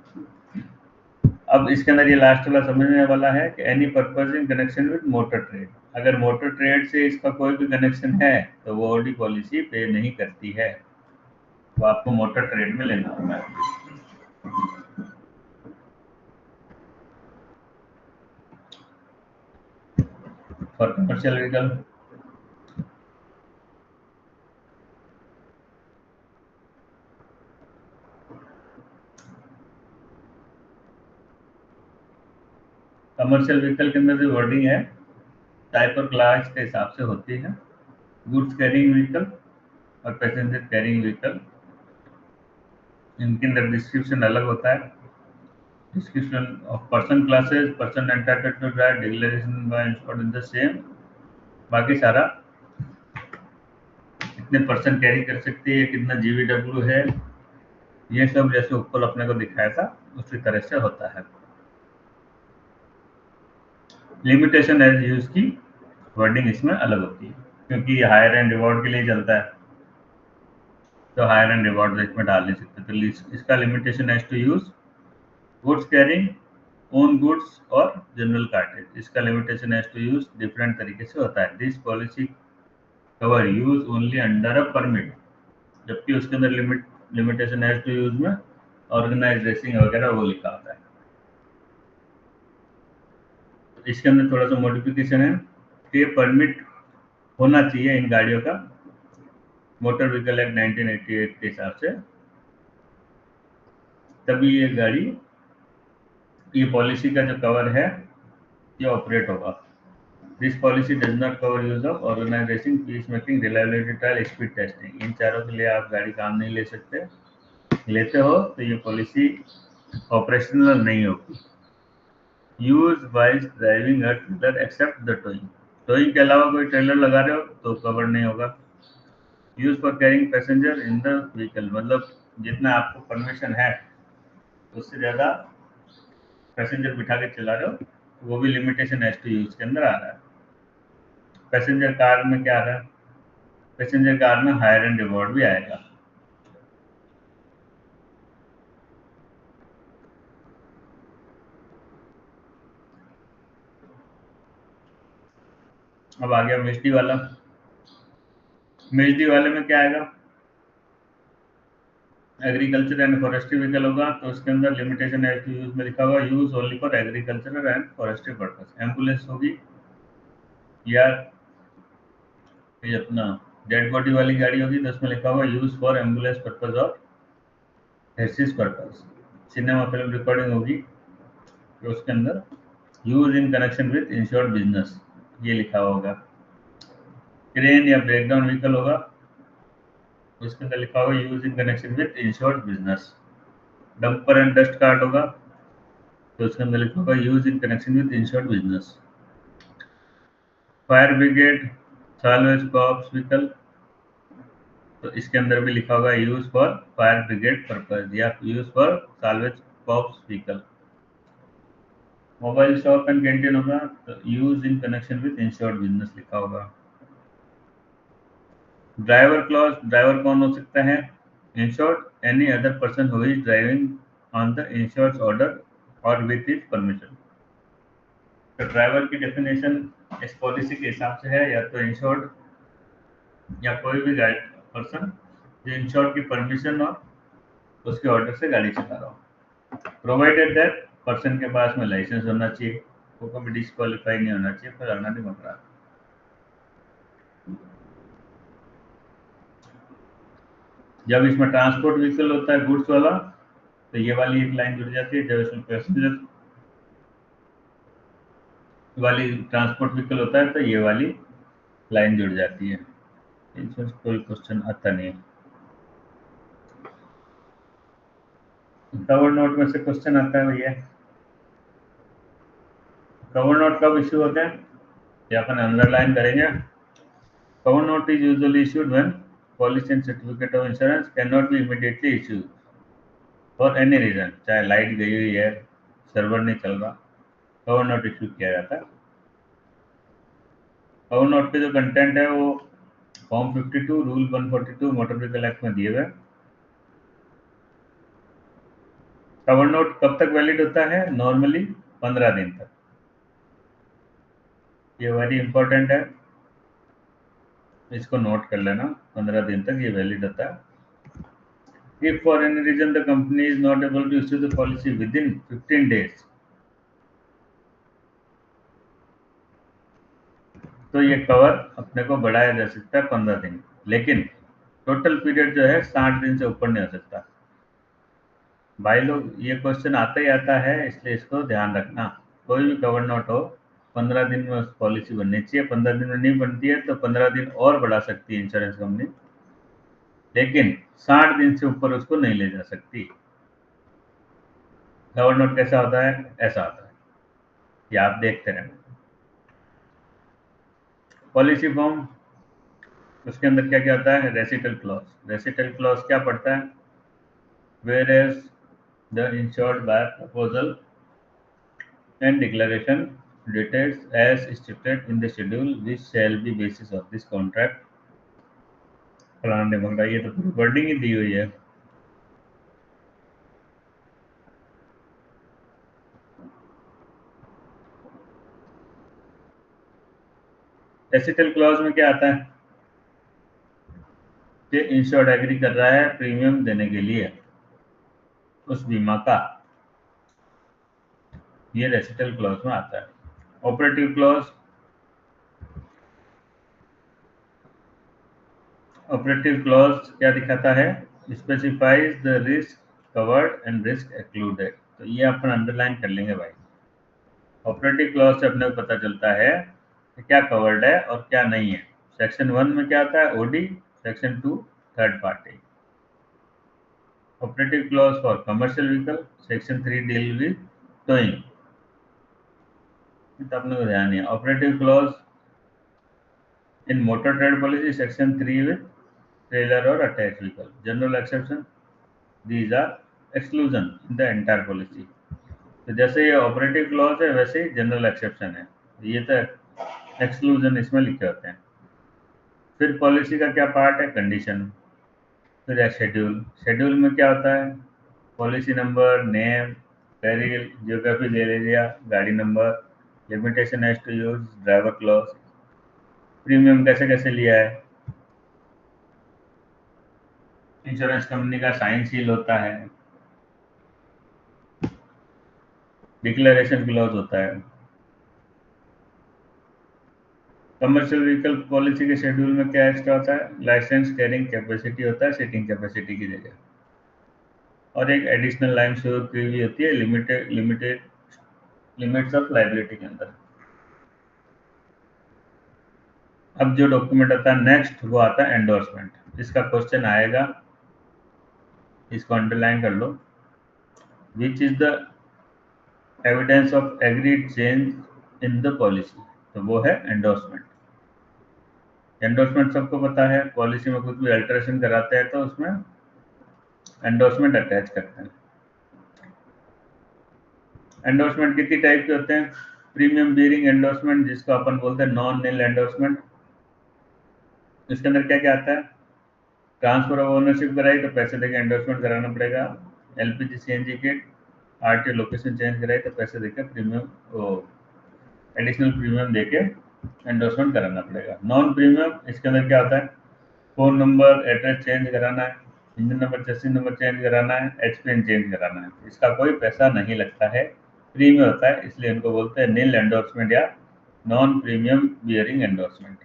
अब इसके अंदर ये लास्ट वाला समझने वाला है कि any purpose in connection with motor trade. अगर मोटर ट्रेड से इसका कोई भी कनेक्शन है तो वो ओडी पॉलिसी पे नहीं करती है, तो आपको मोटर ट्रेड में लेना होगा। For commercial vehicle, commercial vehicle के अंदर जो वर्डिंग है टाइप और क्लास के हिसाब से होती है। गुड्स कैरिंग व्हीकल और पैसेंजर कैरिंग व्हीकल, इनके अंदर डिस्क्रिप्शन अलग होता है। Description of person classes, person entitled to drive, declaration by insured in the same, बाकी सारा कितने पर्सन कैरी कर सकती है, कितना जीवीडब्ल्यू है, ये सब जैसे ऊपर अपने को दिखाया था उसी तरह से होता है। लिमिटेशन एज यूज की वर्डिंग इसमें अलग होती है क्योंकि ये हायर एंड रिवॉर्ड के लिए चलता है, तो हायर एंड रिवॉर्ड इसमें डाल नहीं सकते। तो इसका limitation as to use goods carrying, own goods और जनरल कार्टेज, इसका limitation as to use different तरीके से होता है। This policy cover use only under a permit, जबकि उसके अंदर limit limitation as to use में ऑर्गेनाइज रेसिंग वगैरह वो लिखा होता है। इसके अंदर थोड़ा सा मॉडिफिकेशन है कि परमिट होना चाहिए इन गाड़ियों का मोटर व्हीकल एक्ट 1988 के हिसाब से, तभी ये गाड़ी, ये पॉलिसी का जो कवर है ये ऑपरेट होगा। This policy does not cover use of organise racing, pace making, reliability trial, speed testing. इन चारों के लिए आप गाड़ी काम नहीं ले सकते, लेते हो तो ये पॉलिसी ऑपरेशनल नहीं होगी। Use wise driving a trailer except the towing, towing के अलावा कोई ट्रेलर लगा रहे हो तो कवर नहीं होगा। Use for carrying passenger in the vehicle, मतलब जितना आपको परमिशन है उससे ज़्यादा पैसेंजर बिठा के चला रहे हो, वो भी लिमिटेशन एज टू यूज के अंदर आ रहा है। पैसेंजर कार में क्या आ रहा है, पैसेंजर कार में हायर एंड रिवॉर्ड भी आएगा। अब आ गया मिस्टी वाला। मिस्टी वाले में क्या आएगा, एग्रीकल्चर एंड फॉरेस्ट्री व्हीकल होगा तो उसके अंदर लिमिटेशन एज टू यूज में लिखा होगा use only for agricultural and forestry purpose. Ambulance होगी या ये अपना डेड बॉडी वाली गाड़ी होगी तो उसमें लिखा होगा यूज फॉर एम्बुलेंस पर्पज और हेसिस पर्पज। सिनेमा फिल्म रिकॉर्डिंग होगी तो उसके अंदर use in connection with insured business ये लिखा होगा। क्रेन या ब्रेकडाउन व्हीकल होगा उसके अंदर लिखा होगा use in connection with insured business. Dumper and dust cart होगा तो उसके अंदर लिखा होगा use in connection with insured business. Fire brigade salvage corps vehicle तो इसके अंदर भी लिखा होगा use for fire brigade purpose या use for salvage corps vehicle. Mobile shop and canteen होगा तो use in connection with insured business लिखा होगा। ड्राइवर क्लॉज, ड्राइवर कौन हो सकता है, insured any other person who is driving on the insured order और विथ हिज परमिशन। तो ड्राइवर की डेफिनेशन इस पॉलिसी के हिसाब से है या तो इंश्योर्ड या कोई भी पर्सन जो इंश्योर्ड की परमिशन और उसके ऑर्डर से गाड़ी चला रहा हो, प्रोवाइडेड दैट पर्सन के पास में लाइसेंस होना चाहिए, वो कभी डिस्क्वालीफाई नहीं होना चाहिए, फिर आना नहीं बन रहा। जब इसमें ट्रांसपोर्ट व्हीकल होता है गुड्स वाला तो ये वाली एक लाइन जुड़ जाती है, जब इसमें पैसेंजर वाली ट्रांसपोर्ट व्हीकल होता है तो ये वाली लाइन जुड़ जाती है। इसमें कोई क्वेश्चन आता नहीं है। कवर नोट में से क्वेश्चन आता है भैया, कवर नोट कब इश्यू होते हैं ये अपन अंडरलाइन करेंगे। Cover note is usually issued when policy and certificate of insurance can not be immediately issued for any reason, चाहे लाइट गई हुई है, सर्वर नहीं चल रहा, कवर नोट इश्यू किया जाता है। कवर नोट के जो कंटेंट है वो form 52 rule 142 motor vehicle act में दिए हुए। कवर नोट कब तक वैलिड होता है, नॉर्मली 15 दिन तक, ये वेरी इंपॉर्टेंट है, इसको नोट कर लेना, 15 दिन तक ये वैलिड होता है। If for any reason the company is not able to issue the policy within 15 days तो ये कवर अपने को बढ़ाया जा सकता है 15 दिन, लेकिन टोटल पीरियड जो है 60 दिन से ऊपर नहीं हो सकता। भाई लोग ये क्वेश्चन आता ही आता है इसलिए इसको ध्यान रखना, कोई भी कवर नोट हो 15 दिन में उस पॉलिसी बननी चाहिए। 15 दिन में नहीं बनती है तो 15 दिन और बढ़ा सकती है इंश्योरेंस कंपनी, लेकिन 60 दिन से ऊपर उसको नहीं ले जा सकती। कवर नोट कैसा होता है, ऐसा होता है, ये आप देखते रहना। पॉलिसी फॉर्म उसके अंदर क्या क्या होता है, रेसिटल क्लॉज, रेसिटल क्लॉज क्या पड़ता है, whereas the insured by proposal and declaration details as stated in the schedule which shall be basis of this contract। फलाने मंगा, ये तो पूरी वर्डिंग ही दी हुई है। एसिटल क्लॉज में क्या आता है, कि इंश्योर्ड एग्री कर रहा है प्रीमियम देने के लिए उस बीमा का, ये रेसिटल क्लॉज में आता है। ऑपरेटिव क्लॉज, ऑपरेटिव क्लॉज क्या दिखाता है? Specifies the risk covered and risk excluded. तो ये अपन अंडरलाइन कर लेंगे भाई। ऑपरेटिव क्लॉज से अपने को पता चलता है कि क्या कवर्ड है और क्या नहीं है। सेक्शन 1 में क्या आता है? OD. Section 2 third party. Operative clause for commercial vehicle, section 3 deal with towing, तो अपने को ध्यान नहीं है। Operative clause in motor trade policy, section 3 with trailer और attach vehicle. General exception, these are exclusion in the entire policy। तो जैसे ये ऑपरेटिव क्लॉज है वैसे ही जनरल एक्सेप्शन है, ये तो एक्सक्लूजन इसमें लिखे होते हैं। फिर पॉलिसी का क्या पार्ट है? कंडीशन। फिर है शेड्यूल। शेड्यूल में क्या होता है? Policy number, name, peril, geography ले लिया, गाड़ी number, limitation as to use, driver clause, premium कैसे कैसे लिया है, इंश्योरेंस कंपनी का साइन सील होता है, डिक्लेरेशन क्लॉज होता है। कमर्शियल व्हीकल पॉलिसी के शेड्यूल में क्या एक्स्ट्रा होता है? लाइसेंस कैरिंग कैपेसिटी होता है सीटिंग कैपेसिटी की जगह, और एक एडिशनल लाइन शुरू की हुई होती है लिमिटेड लिमिट्स ऑफ लाइबिलिटी के अंदर। अब जो डॉक्यूमेंट आता है नेक्स्ट, वो आता है एंडोर्समेंट। इसका क्वेश्चन आएगा, इसको अंडरलाइन कर लो। Which is the evidence of agreed change in the policy? तो वो है एंडोर्समेंट। एंडोर्समेंट सबको पता है, पॉलिसी में कुछ भी अल्टरेशन कराते हैं तो उसमें एंडोर्समेंट अटैच करते हैं। एंडोर्समेंट कितनी टाइप के होते हैं? प्रीमियम बियरिंग एंडोर्समेंट, जिसको अपन बोलते हैं नॉन नील एंडोर्समेंट। इसके अंदर क्या क्या आता है? ट्रांसफर ऑफ ओनरशिप कराई तो पैसे देके एंडोर्समेंट कराना पड़ेगा। LPG CNG kit, RTO location change कराई तो पैसे देके प्रीमियम एडिशनल प्रीमियम देके एंडोर्समेंट कराना पड़ेगा। नॉन प्रीमियम, इसके अंदर क्या होता है? फोन नंबर, एड्रेस चेंज कराना है, engine number, chassis number change कराना है, एचपीएन चेंज कराना है। इसका कोई पैसा नहीं लगता है, फ्री में होता है, इसलिए इनको बोलते हैं नील एंडोर्समेंट या non premium bearing endorsement.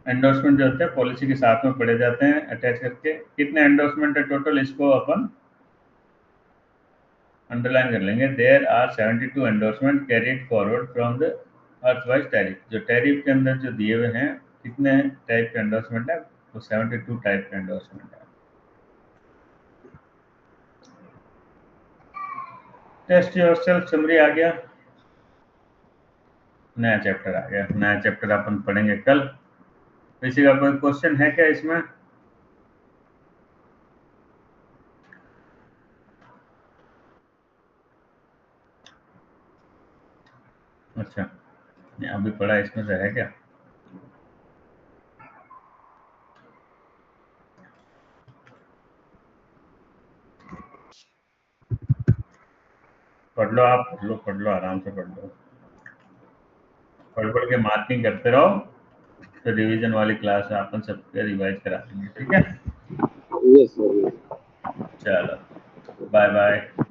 Endorsement जो होते हैं पॉलिसी के साथ में पड़े जाते हैं अटैच करके। कितने एंडोर्समेंट है टोटल, इसको अपन अंडरलाइन कर लेंगे। There are 72 endorsement carried forward from the erstwhile tariff. जो टैरिफ के अंदर जो दिए हुए हैं, कितने टाइप के एंडोर्समेंट है? तो 72 टाइप के एंडोर्समेंट है। टेस्ट योरसेल्फ समरी आ गया, नया चैप्टर आ गया। नया चैप्टर अपन पढ़ेंगे कल। किसी का कोई क्वेश्चन है क्या इसमें? अच्छा, अभी पढ़ा इसमें से है क्या? पढ़ लो आप, पढ़ लो आराम से पढ़ लो। पढ़ पढ़ के मार्किंग करते रहो, फिर रिवीजन वाली क्लास है अपन सबके रिवाइज करा देंगे, ठीक है? Yes sir. चलो, बाय बाय।